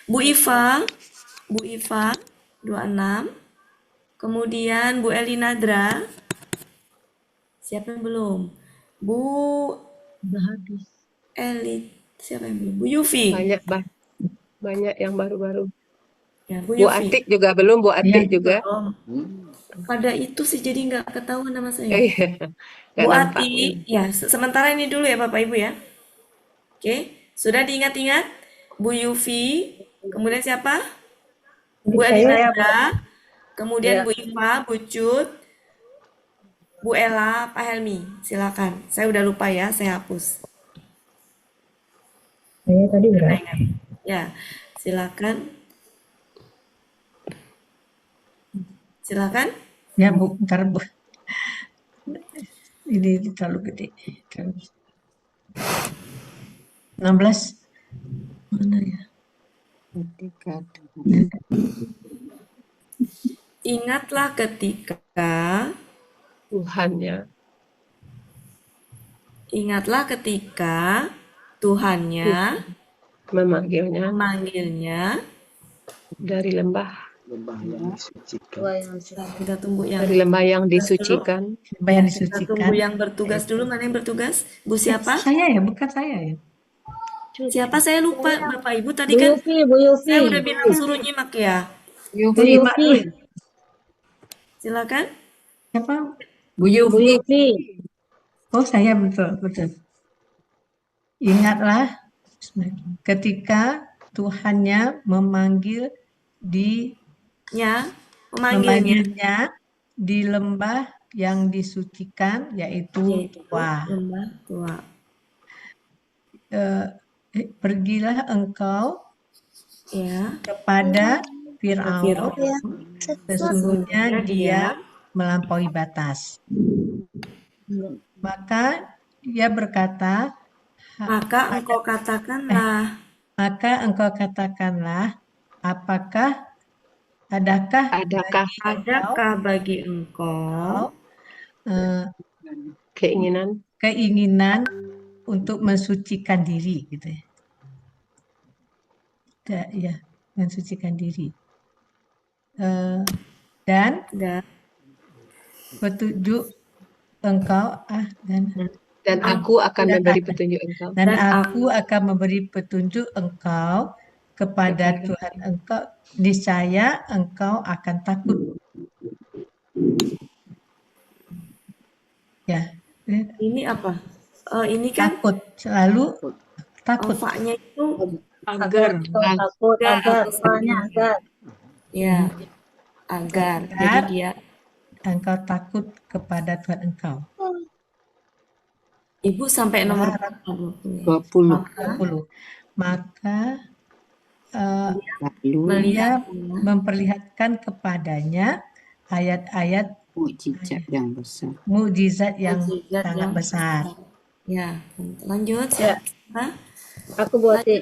[SPEAKER 2] Bu Iva 26. Kemudian Bu Elinadra. Siapa yang belum? Bu
[SPEAKER 13] Udah habis.
[SPEAKER 2] Siapa yang belum? Bu Yufi.
[SPEAKER 15] Banyak yang baru-baru.
[SPEAKER 2] Ya, Bu
[SPEAKER 15] Bu Atik juga belum, Bu Atik juga.
[SPEAKER 2] Pada itu sih jadi nggak ketahuan nama saya.
[SPEAKER 15] Nggak
[SPEAKER 2] Bu
[SPEAKER 15] nampak.
[SPEAKER 2] Atik, ya sementara ini dulu ya Bapak Ibu ya. Oke, sudah diingat-ingat? Bu Yufi, kemudian siapa? Bu Elina, kemudian Bu Iva, Bu Cut, Bu Ella, Pak Helmi. Silakan. Saya udah lupa ya, saya hapus.
[SPEAKER 13] Saya tadi berapa?
[SPEAKER 2] Ya, silakan. Silakan.
[SPEAKER 13] Ya Bu, ntar Bu.
[SPEAKER 17] Ini terlalu gede. 16. Mana ya?
[SPEAKER 16] Ketika
[SPEAKER 2] Ingatlah ketika
[SPEAKER 6] Tuhannya
[SPEAKER 2] Tuhannya
[SPEAKER 6] memanggilnya
[SPEAKER 7] dari lembah
[SPEAKER 1] yang disucikan.
[SPEAKER 2] Kita tunggu yang
[SPEAKER 6] dari lembah yang disucikan.
[SPEAKER 17] Lembah yang
[SPEAKER 2] kita
[SPEAKER 17] disucikan.
[SPEAKER 2] tunggu yang bertugas dulu. Mana yang bertugas? Bu siapa?
[SPEAKER 17] Saya ya, bukan saya ya.
[SPEAKER 2] Siapa? Saya lupa. Bapak Ibu tadi
[SPEAKER 3] Bu
[SPEAKER 2] kan
[SPEAKER 3] Yufi, Bu Yufi.
[SPEAKER 2] saya udah bilang suruh nyimak ya.
[SPEAKER 3] Bu Yufi.
[SPEAKER 2] Silakan.
[SPEAKER 17] Siapa?
[SPEAKER 3] Bu Yufi.
[SPEAKER 17] Oh, saya betul. Ingatlah ketika Tuhannya memanggilnya di lembah yang disucikan, yaitu Tuwa.
[SPEAKER 2] Lembah Tuwa.
[SPEAKER 17] Pergilah engkau kepada Fir'aun, sesungguhnya dia melampaui batas. Maka dia berkata,
[SPEAKER 2] maka engkau katakanlah, adakah bagi engkau
[SPEAKER 17] keinginan untuk mensucikan diri, gitu ya. Ya, mensucikan diri. Dan petunjuk engkau
[SPEAKER 6] dan aku akan memberi petunjuk engkau.
[SPEAKER 17] Dan aku akan memberi petunjuk engkau kepada Tuhan engkau, niscaya engkau akan takut. Ya.
[SPEAKER 2] Ini apa? Ini kan
[SPEAKER 17] takut, selalu takut.
[SPEAKER 2] Fa-nya itu
[SPEAKER 3] agar.
[SPEAKER 2] Ya, agar. Jadi dia
[SPEAKER 17] engkau takut kepada Tuhan engkau.
[SPEAKER 2] Ibu sampai nomor
[SPEAKER 16] 20.
[SPEAKER 17] Maka dia memperlihatkan kepadanya ayat-ayat mukjizat yang sangat besar.
[SPEAKER 2] Ya, lanjut.
[SPEAKER 3] Ya. Aku buatin.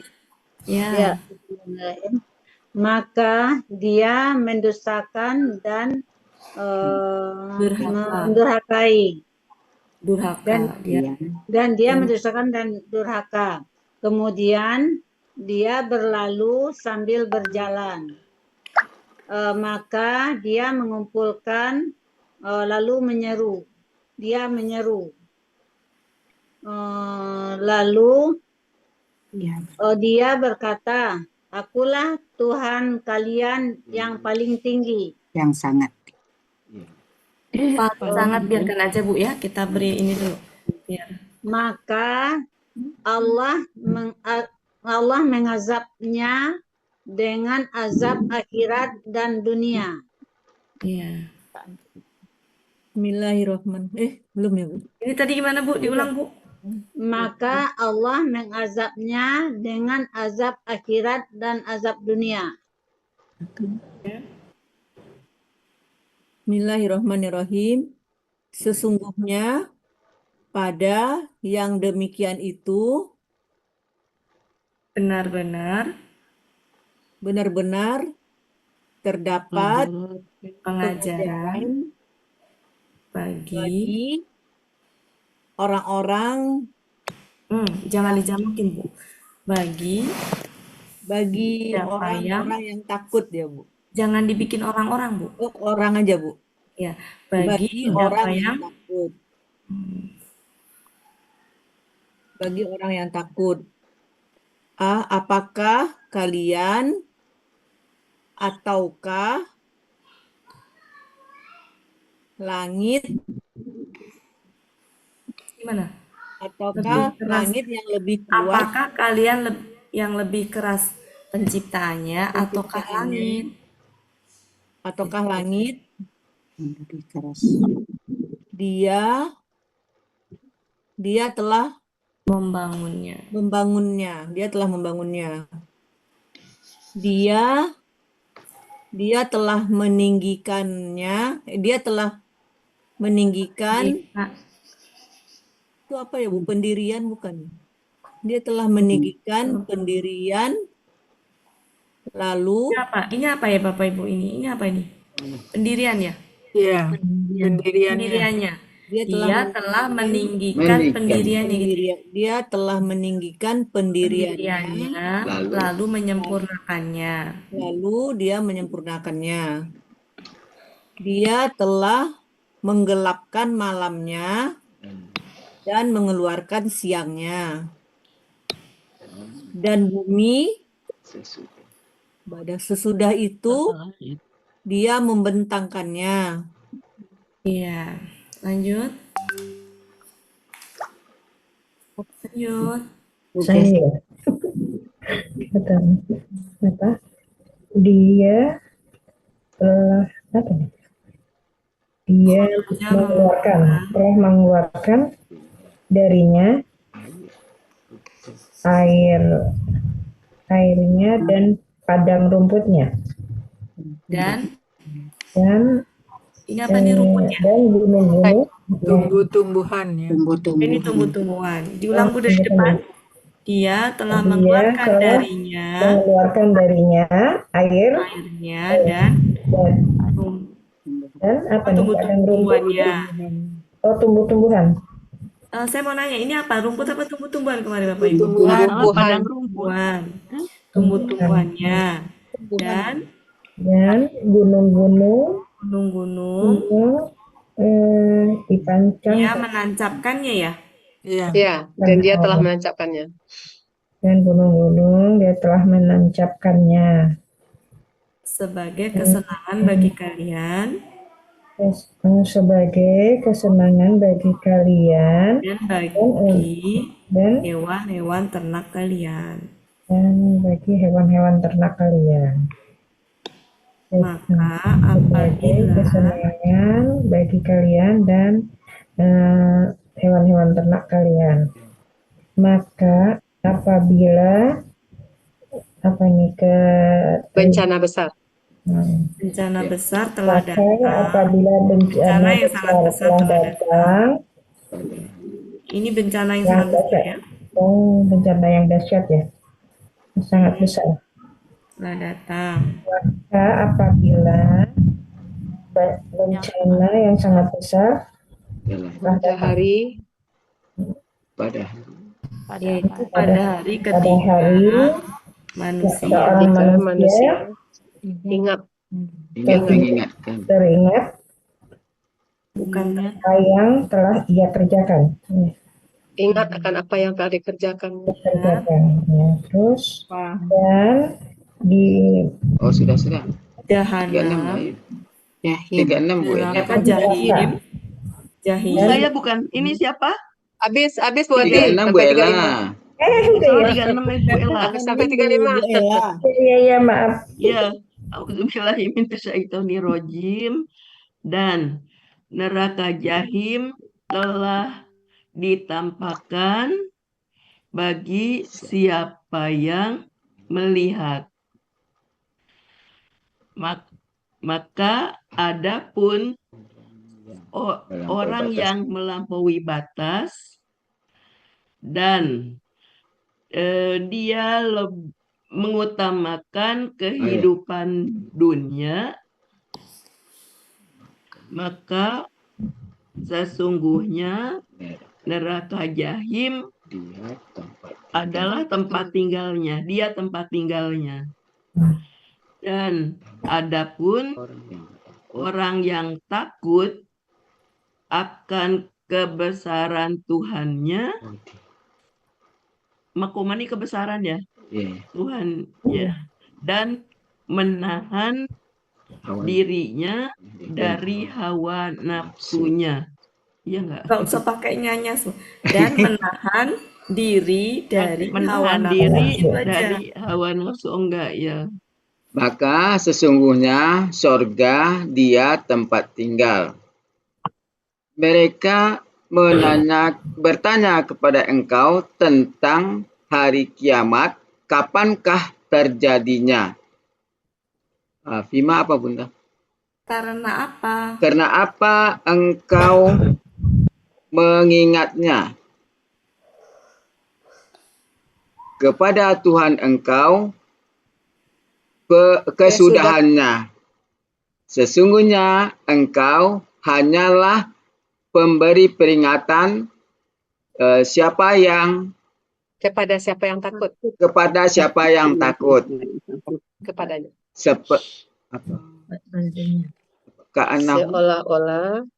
[SPEAKER 2] Ya.
[SPEAKER 3] Maka dia mendustakan dan mendurhakai. Dan dia mendustakan dan durhaka. Kemudian dia berlalu sambil berjalan. Maka dia mengumpulkan lalu menyeru. Dia menyeru. Lalu dia berkata, akulah Tuhan kalian yang paling tinggi.
[SPEAKER 16] Yang sangat.
[SPEAKER 2] Sangat biarkan aja Bu ya, kita beri ini dulu.
[SPEAKER 3] Maka Allah mengazabnya dengan azab akhirat dan dunia.
[SPEAKER 2] Iya.
[SPEAKER 12] Bismillahirrahmanirrahim. Belum ya Bu?
[SPEAKER 2] Ini tadi gimana Bu? Diulang Bu.
[SPEAKER 3] Maka Allah mengazabnya dengan azab akhirat dan azab dunia.
[SPEAKER 12] Bismillahirrahmanirrahim. Sesungguhnya pada yang demikian itu
[SPEAKER 2] benar-benar
[SPEAKER 12] terdapat
[SPEAKER 2] pengajaran bagi
[SPEAKER 12] orang-orang,
[SPEAKER 2] jangan dijamakin Bu, bagi
[SPEAKER 12] orang-orang yang takut ya Bu.
[SPEAKER 2] Jangan dibikin orang-orang Bu.
[SPEAKER 12] Oh, orang aja Bu.
[SPEAKER 2] Ya, bagi orang yang
[SPEAKER 12] takut. Bagi orang yang takut. Apakah kalian ataukah langit,
[SPEAKER 2] gimana?
[SPEAKER 12] Ataukah langit yang lebih kuat?
[SPEAKER 2] Apakah kalian yang lebih keras penciptaannya ataukah langit?
[SPEAKER 12] Ataukah langit
[SPEAKER 16] yang lebih keras?
[SPEAKER 12] Dia telah
[SPEAKER 2] membangunnya.
[SPEAKER 12] Dia telah membangunnya. Dia telah meninggikannya. Dia telah meninggikan
[SPEAKER 18] itu apa ya Bu? Pendirian bukan? Dia telah meninggikan pendirian, lalu
[SPEAKER 2] Ini apa ya Bapak Ibu ini? Ini apa ini? Pendirian ya?
[SPEAKER 6] Iya, pendiriannya.
[SPEAKER 2] Pendiriannya.
[SPEAKER 18] dia
[SPEAKER 2] Dia telah meninggikan pendiriannya gitu.
[SPEAKER 18] Dia telah meninggikan pendiriannya,
[SPEAKER 2] Pendiriannya, lalu menyempurnakannya.
[SPEAKER 18] lalu dia menyempurnakannya. Dia telah menggelapkan malamnya dan mengeluarkan siangnya. Dan bumi pada sesudah itu dia membentangkannya.
[SPEAKER 2] Iya. Lanjut. Lanjut.
[SPEAKER 19] Saya kata apa? Dia telah apa nih? Dia telah mengeluarkan darinya airnya dan padang rumputnya.
[SPEAKER 2] Dan ini apa nih rumputnya?
[SPEAKER 19] Dan gunung-gunung.
[SPEAKER 6] Tumbuh-tumbuhan ya.
[SPEAKER 2] Ini tumbuh-tumbuhan. Diulang Bu dari depan. Dia telah mengeluarkan darinya airnya dan apa nih? Padang rumputnya. Oh, tumbuh-tumbuhan. Saya mau nanya, ini apa? Rumput apa tumbuh-tumbuhan kemarin Bapak Ibu?
[SPEAKER 6] Tumbuh-tumbuhan.
[SPEAKER 2] Tumbuh-tumbuhannya. Dan
[SPEAKER 19] gunung-gunung dipancang.
[SPEAKER 2] Dia menancapkannya ya?
[SPEAKER 15] Iya, dan dia telah menancapkannya.
[SPEAKER 19] Dan gunung-gunung dia telah menancapkannya.
[SPEAKER 2] Sebagai kesenangan bagi kalian.
[SPEAKER 19] Sebagai kesenangan bagi kalian.
[SPEAKER 2] Dan bagi hewan-hewan ternak kalian.
[SPEAKER 19] Dan bagi hewan-hewan ternak kalian.
[SPEAKER 2] Maka
[SPEAKER 19] apabila kesenangan bagi kalian dan hewan-hewan ternak kalian. Maka apabila
[SPEAKER 15] bencana besar.
[SPEAKER 2] Bencana besar telah datang.
[SPEAKER 19] Apabila bencana
[SPEAKER 2] yang sangat besar telah datang. Ini bencana yang sangat besar ya?
[SPEAKER 19] Oh, bencana yang dahsyat ya, sangat besar.
[SPEAKER 2] Telah datang.
[SPEAKER 19] Maka apabila bencana yang sangat besar
[SPEAKER 15] pada hari
[SPEAKER 2] ketika
[SPEAKER 15] manusia
[SPEAKER 19] teringat
[SPEAKER 2] bukan
[SPEAKER 19] apa yang telah ia kerjakan.
[SPEAKER 15] Ingat akan apa yang telah dikerjakan.
[SPEAKER 19] Ya, terus dan
[SPEAKER 1] sudah.
[SPEAKER 2] Jahanam.
[SPEAKER 1] 36 Bu.
[SPEAKER 2] Jahim.
[SPEAKER 4] Saya bukan. Ini siapa?
[SPEAKER 15] Habis buat
[SPEAKER 1] 36 Bu Ella.
[SPEAKER 4] 36 Bu Ella.
[SPEAKER 15] Sampai 35.
[SPEAKER 19] Iya, maaf.
[SPEAKER 4] Iya. Auzubillahiminasyaitonirrajim. Dan neraka jahim telah ditampakkan bagi siapa yang melihat. Maka adapun orang yang melampaui batas dan dia mengutamakan kehidupan dunia, maka sesungguhnya neraka jahim adalah tempat tinggalnya, dia tempat tinggalnya. Dan adapun orang yang takut akan kebesaran Tuhannya, makomani kebesaran ya, Tuhan ya, dan menahan dirinya dari hawa nafsunya. Iya enggak?
[SPEAKER 2] Enggak usah pakai nyanyas. Dan menahan diri dari
[SPEAKER 4] hawa nafsu. Enggak ya.
[SPEAKER 1] Maka sesungguhnya sorga dia tempat tinggal. Mereka bertanya kepada engkau tentang hari kiamat, kapankah terjadinya? Fima apa Bunda?
[SPEAKER 2] Karena apa?
[SPEAKER 1] Karena apa engkau mengingatnya? kepada Tuhan engkau kesudahannya. Sesungguhnya engkau hanyalah pemberi peringatan
[SPEAKER 15] Kepada siapa yang takut?
[SPEAKER 1] Kepada siapa yang takut.
[SPEAKER 15] Kepadanya.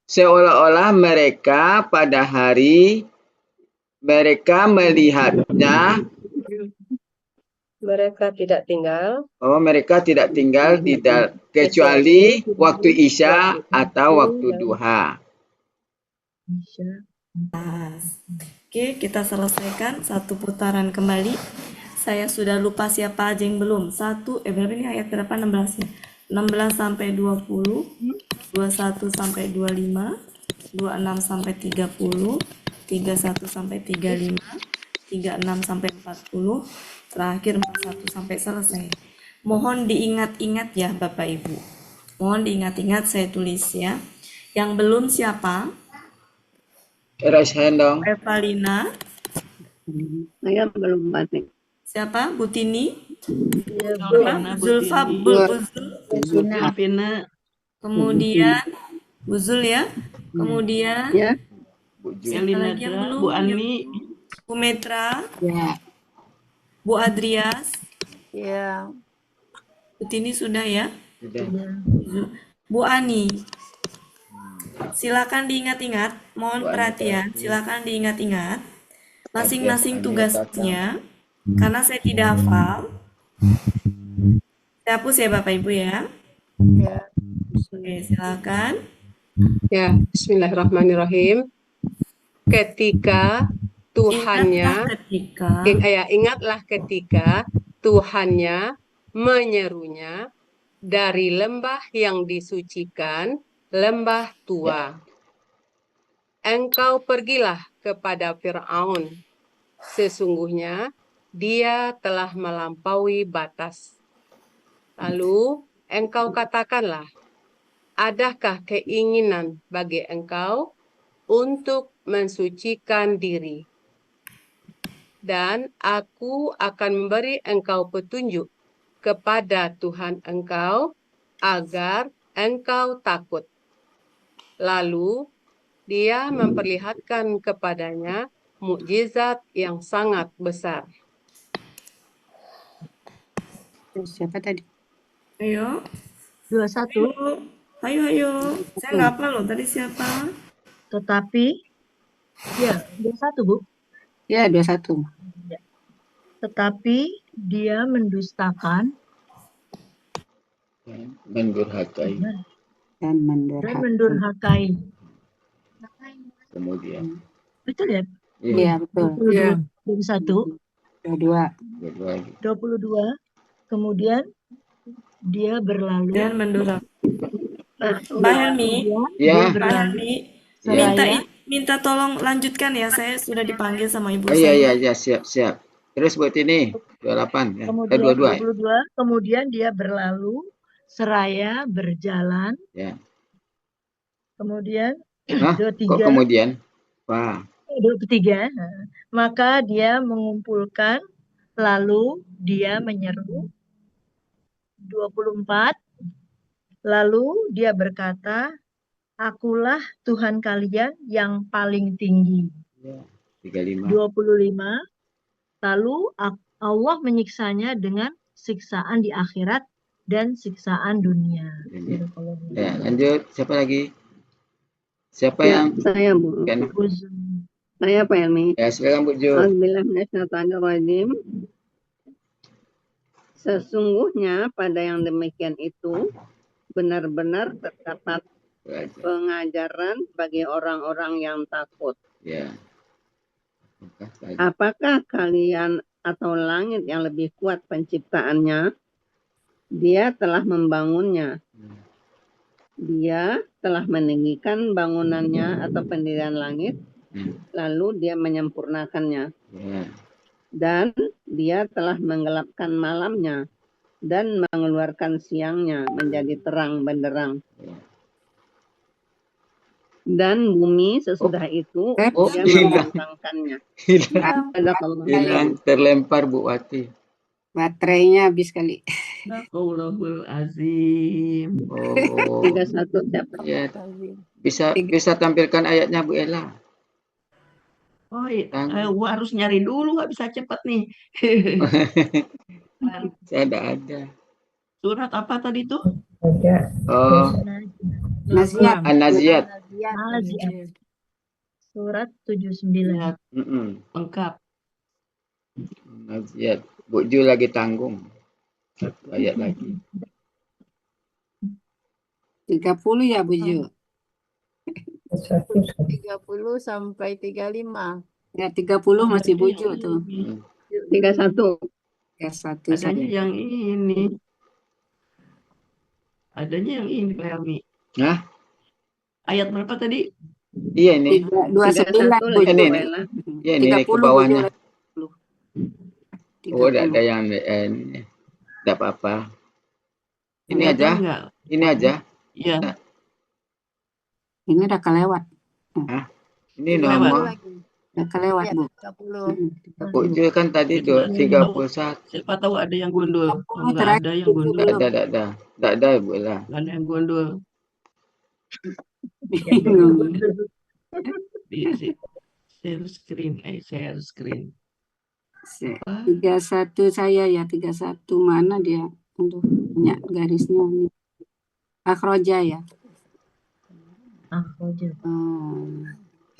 [SPEAKER 1] Seolah-olah mereka pada hari mereka melihatnya.
[SPEAKER 15] Mereka tidak tinggal.
[SPEAKER 1] Mereka tidak tinggal kecuali waktu Isya atau waktu duha.
[SPEAKER 2] Oke, kita selesaikan satu putaran kembali. Saya sudah lupa siapa aja yang belum. Berapa ini ayat berapa? 16 ya. 16 sampai 20, 21 sampai 25, 26 sampai 30, 31 sampai 35, 36 sampai 40, terakhir 41 sampai selesai. Mohon diingat-ingat ya Bapak Ibu. Mohon diingat-ingat, saya tulis ya. Yang belum siapa?
[SPEAKER 1] Raise hand dong.
[SPEAKER 2] Evalina.
[SPEAKER 14] Saya belum batik.
[SPEAKER 2] Siapa? Butini?
[SPEAKER 4] Zulfa,
[SPEAKER 2] kemudian Buzul ya. Kemudian
[SPEAKER 14] ya.
[SPEAKER 2] Selina, Bu Ani, Bu Metra,
[SPEAKER 16] ya.
[SPEAKER 2] Bu Adrias,
[SPEAKER 11] ya.
[SPEAKER 2] Butini sudah ya.
[SPEAKER 1] Sudah.
[SPEAKER 2] Bu Ani. Silakan diingat-ingat, mohon perhatian, silakan diingat-ingat masing-masing tugasnya, karena saya tidak hafal. Saya hapus ya Bapak Ibu ya. Oke, silakan.
[SPEAKER 15] Ya, bismillahirrahmanirrahim. Ketika Tuhannya, ingatlah ketika Tuhannya menyerunya dari lembah yang disucikan, lembah tua. Engkau pergilah kepada Fir'aun. Sesungguhnya dia telah melampaui batas. Lalu engkau katakanlah, adakah keinginan bagi engkau untuk mensucikan diri? Dan aku akan memberi engkau petunjuk kepada Tuhan engkau agar engkau takut. Lalu dia memperlihatkan kepadanya mukjizat yang sangat besar.
[SPEAKER 16] Siapa tadi?
[SPEAKER 2] Ayo.
[SPEAKER 13] 21.
[SPEAKER 2] Ayo. Saya nggak hafal loh. Tadi siapa?
[SPEAKER 13] Tetapi, ya 21 Bu.
[SPEAKER 16] Ya 21.
[SPEAKER 13] Tetapi dia mendustakan
[SPEAKER 1] mendurhakai
[SPEAKER 16] dan
[SPEAKER 13] mendurhakai.
[SPEAKER 1] Kemudian.
[SPEAKER 13] Betul ya?
[SPEAKER 16] Iya betul.
[SPEAKER 13] 21.
[SPEAKER 16] 22.
[SPEAKER 13] 22. Kemudian dia berlalu
[SPEAKER 2] dan mendurhakai. Mbak Helmi,
[SPEAKER 1] ya.
[SPEAKER 2] Mbak Helmi, minta tolong lanjutkan ya. Saya sudah dipanggil sama ibu
[SPEAKER 1] saya.
[SPEAKER 2] Iya,
[SPEAKER 1] siap. Terus buat ini 28 ya.
[SPEAKER 13] Kemudian
[SPEAKER 1] 22.
[SPEAKER 13] Kemudian dia berlalu seraya berjalan.
[SPEAKER 1] Ya.
[SPEAKER 13] Kemudian
[SPEAKER 1] 23. Kok kemudian? Wah.
[SPEAKER 13] 23. Maka dia mengumpulkan, lalu dia menyeru. 24. Lalu dia berkata, akulah Tuhan kalian yang paling tinggi.
[SPEAKER 1] 35.
[SPEAKER 13] 25. Lalu Allah menyiksanya dengan siksaan di akhirat dan siksaan dunia.
[SPEAKER 1] Ya, lanjut. Siapa lagi? Siapa
[SPEAKER 14] ya,
[SPEAKER 1] yang?
[SPEAKER 14] Saya Bu. Saya Pak Helmi.
[SPEAKER 1] Ya, silakan Bu Jo.
[SPEAKER 14] Bismillahirrahmanirrahim. Sesungguhnya pada yang demikian itu benar-benar terdapat pengajaran bagi orang-orang yang takut.
[SPEAKER 1] Ya.
[SPEAKER 14] Apakah kalian atau langit yang lebih kuat penciptaannya? Dia telah membangunnya. Dia telah meninggikan bangunannya atau pendirian langit, lalu dia menyempurnakannya. Dan dia telah menggelapkan malamnya dan mengeluarkan siangnya menjadi terang benderang. Dan bumi sesudah itu dia membentangkannya.
[SPEAKER 1] Hilang, terlempar Bu Wati.
[SPEAKER 16] Baterainya habis kali.
[SPEAKER 4] Astagfirullahaladzim.
[SPEAKER 1] Oh.
[SPEAKER 14] 31 siapa?
[SPEAKER 1] Ya. Bisa tampilkan ayatnya Bu Ella.
[SPEAKER 4] Oh iya, gua harus nyari dulu, nggak bisa cepet nih.
[SPEAKER 1] Saya ada.
[SPEAKER 4] Surat apa tadi tuh?
[SPEAKER 1] Oh.
[SPEAKER 16] Naziat.
[SPEAKER 1] An-Naziat.
[SPEAKER 13] Surat 79.
[SPEAKER 4] Lengkap.
[SPEAKER 1] Naziat. Bu Ju lagi tanggung. Satu ayat lagi.
[SPEAKER 16] 30 ya Bu Ju?
[SPEAKER 11] 30 sampai 35.
[SPEAKER 16] Ya 30 masih Bu Ju tuh.
[SPEAKER 14] 31.
[SPEAKER 16] 31
[SPEAKER 4] Adanya
[SPEAKER 16] saya.
[SPEAKER 4] yang ini. Adanya yang ini, Pak Helmi.
[SPEAKER 1] Hah?
[SPEAKER 4] Ayat berapa tadi?
[SPEAKER 1] Iya ini.
[SPEAKER 16] 29 Bu Ju.
[SPEAKER 1] Iya ini ke bawahnya. Oh, ada yang ini. Tidak apa-apa. Ini aja. Ini aja.
[SPEAKER 4] Iya.
[SPEAKER 16] Ini udah kelewat.
[SPEAKER 1] Hah? Ini nama.
[SPEAKER 16] Udah kelewat Bu.
[SPEAKER 11] 30.
[SPEAKER 1] Bu Ju kan tadi 31.
[SPEAKER 4] Siapa tahu ada yang gundul. Enggak ada yang gundul.
[SPEAKER 1] Tidak ada Bu Ella.
[SPEAKER 4] Enggak ada yang gundul. Share screen.
[SPEAKER 16] 31 saya ya, 31 mana dia? Aduh, banyak garisnya nih. Akhroja ya.
[SPEAKER 13] Akhroja.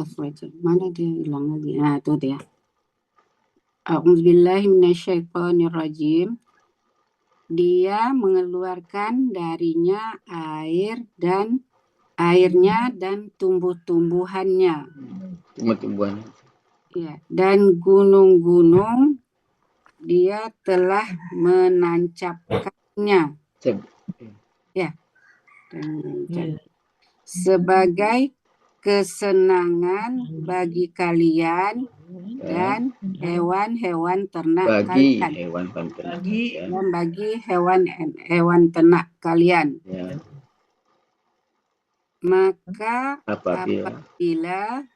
[SPEAKER 16] Akhroja. Mana dia hilang lagi? Nah, itu dia. A'udzubillahi minasyaitonirrajim. Dia mengeluarkan darinya airnya dan tumbuh-tumbuhannya.
[SPEAKER 1] Tumbuh-tumbuhan.
[SPEAKER 16] Ya, dan gunung-gunung dia telah menancapkannya. Ya. Sebagai kesenangan bagi kalian dan hewan-hewan ternak kalian. Dan bagi hewan ternak kalian.
[SPEAKER 1] Ya.
[SPEAKER 16] Maka apabila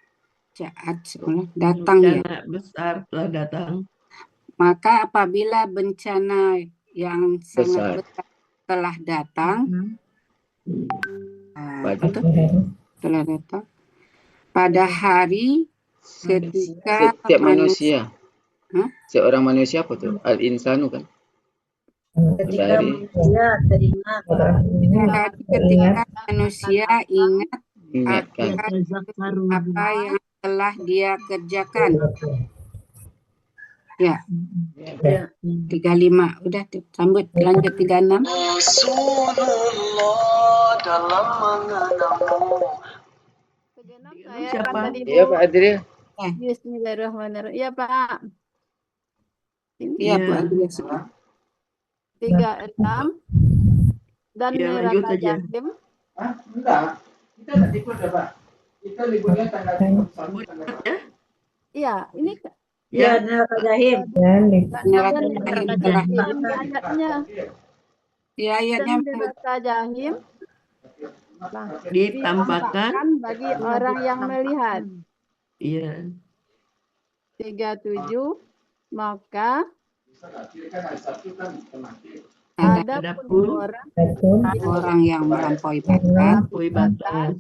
[SPEAKER 16] datang ya.
[SPEAKER 4] Besar telah datang.
[SPEAKER 16] Maka apabila bencana yang sangat besar telah datang, telah datang pada hari ketika
[SPEAKER 1] setiap manusia, seorang manusia apa tuh? Al-insanu kan?
[SPEAKER 13] Ketika manusia teringat.
[SPEAKER 16] Ketika manusia ingat
[SPEAKER 1] Ingatkan.
[SPEAKER 16] apa yang telah dia kerjakan. Ya. 35. Udah sambut lanjut 36.
[SPEAKER 20] Rasulullah dalam mengenangmu.
[SPEAKER 1] Siapa? Iya Pak Adria.
[SPEAKER 11] Bismillahirrahmanirrahim. Iya Pak.
[SPEAKER 16] Iya Bu Adria.
[SPEAKER 11] 36 dan neraka jahim.
[SPEAKER 1] Enggak. Kita enggak libur ya Pak. Kita liburnya tanggal 31.
[SPEAKER 11] Iya, ini
[SPEAKER 3] Ya, neraka jahim.
[SPEAKER 11] neraka jahim.
[SPEAKER 16] Ya, ayatnya
[SPEAKER 11] neraka jahim
[SPEAKER 4] ditampakkan
[SPEAKER 11] bagi orang yang melihat.
[SPEAKER 4] Iya.
[SPEAKER 11] 37 maka
[SPEAKER 16] adapun orang yang melampaui batas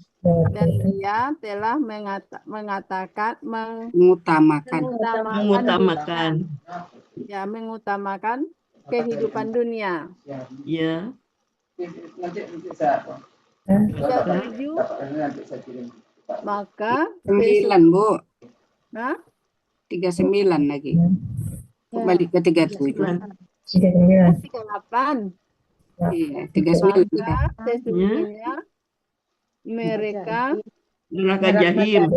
[SPEAKER 11] dan dia telah mengutamakan kehidupan dunia.
[SPEAKER 4] Ya.
[SPEAKER 11] 37 maka
[SPEAKER 16] 9 Bu.
[SPEAKER 11] Nah?
[SPEAKER 16] 39 lagi. Kembali ke 37.
[SPEAKER 11] 38.
[SPEAKER 16] Iya, 39.
[SPEAKER 11] Sesungguhnya mereka
[SPEAKER 4] neraka jahim.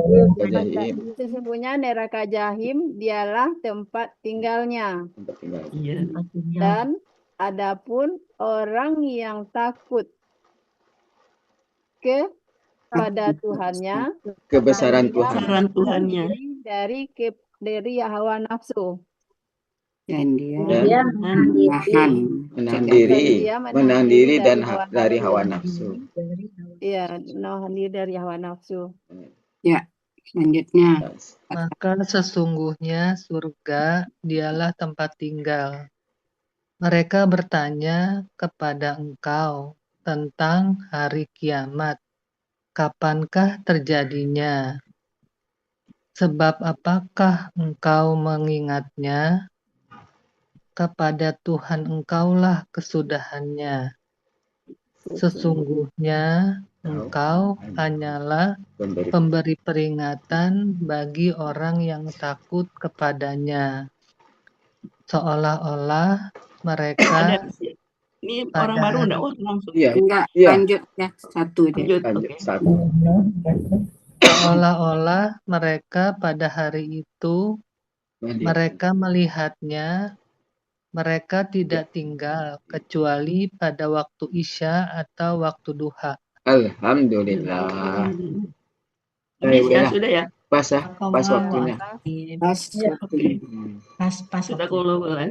[SPEAKER 11] Sesungguhnya neraka jahim dialah tempat tinggalnya.
[SPEAKER 4] Iya.
[SPEAKER 11] Dan adapun orang yang takut kepada Tuhannya,
[SPEAKER 1] kebesaran Tuhan,
[SPEAKER 11] dari hawa nafsu.
[SPEAKER 16] Dan dia
[SPEAKER 1] menahan diri dan dari hawa nafsu.
[SPEAKER 11] Iya, menahan diri dari hawa nafsu.
[SPEAKER 16] Ya, selanjutnya.
[SPEAKER 21] Maka sesungguhnya surga dialah tempat tinggal. Mereka bertanya kepada engkau tentang hari kiamat. Kapankah terjadinya? Sebab apakah engkau mengingatnya? Kepada Tuhan engkaulah kesudahannya. Sesungguhnya engkau hanyalah pemberi peringatan bagi orang yang takut kepadanya. Seolah-olah mereka
[SPEAKER 4] ini orang baru enggak langsung.
[SPEAKER 16] Enggak, lanjut ya satu deh.
[SPEAKER 1] Lanjut satu.
[SPEAKER 21] Seolah-olah mereka pada hari itu mereka melihatnya. Mereka tidak tinggal kecuali pada waktu Isya atau waktu duha.
[SPEAKER 1] Alhamdulillah.
[SPEAKER 4] Sudah ya.
[SPEAKER 1] Pas waktunya.
[SPEAKER 21] Pas.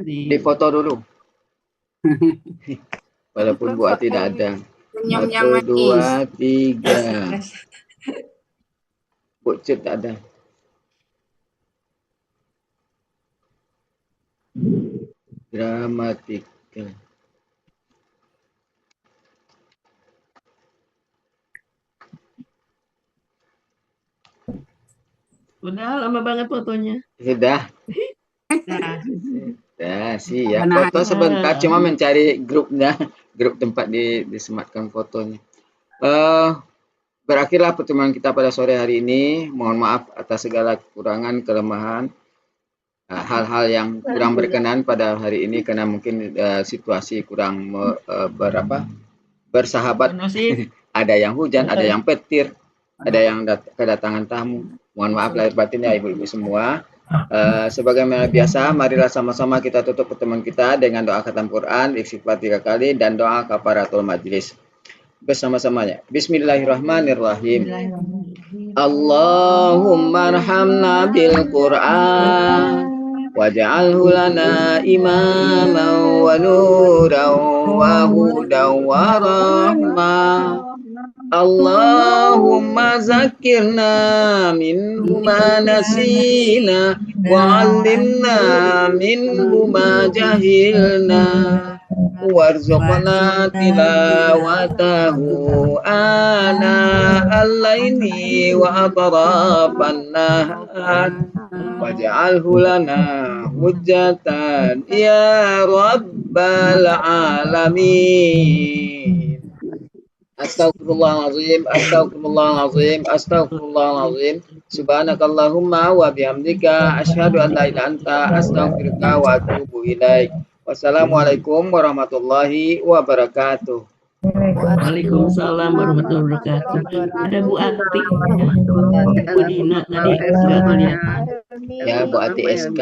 [SPEAKER 1] Di foto dulu. Walaupun Bu Ati tidak ada. 1, 2, 3. Bu Cut tak ada. Gramatikal.
[SPEAKER 4] Udah lama banget fotonya.
[SPEAKER 1] Sudah siap. Foto sebentar, cuma mencari grupnya, grup tempat disematkan fotonya. Berakhirlah pertemuan kita pada sore hari ini. Mohon maaf atas segala kekurangan, kelemahan. Hal-hal yang kurang berkenan pada hari ini karena mungkin situasi kurang bersahabat. Ada yang hujan, ada yang petir, ada yang kedatangan tamu. Mohon maaf lahir batin ya ibu-ibu semua. Sebagaimana biasa, marilah sama-sama kita tutup pertemuan kita dengan doa khatam Quran, istighfar 3 kali dan doa kafaratul majlis. Bersama-samanya. Bismillahirrahmanirrahim. Allahumma arhamna bil Quran waj'alhu lana imaman wa nuran wa hudan wa rahmah. Allahumma zakirna minhu ma nasina wa 'allimna minhu ma jahilna warzuqna tilawatahu ana al-laili wa atrafan nahar waj'alhu lana hujjatan ya rabbal alamin. Astaghfirullahalazim, astaghfirullahalazim, astaghfirullahalazim. Subhanakallahumma wa bihamdika asyhadu an la ilaha illa anta astaghfiruka wa atubu ilaik. Wassalamualaikum warahmatullahi wabarakatuh.
[SPEAKER 4] Waalaikumsalam warahmatullahi wabarakatuh. Ada Bu Ati, Bu Dina tadi nggak kelihatan.
[SPEAKER 1] Ya Bu Ati SK.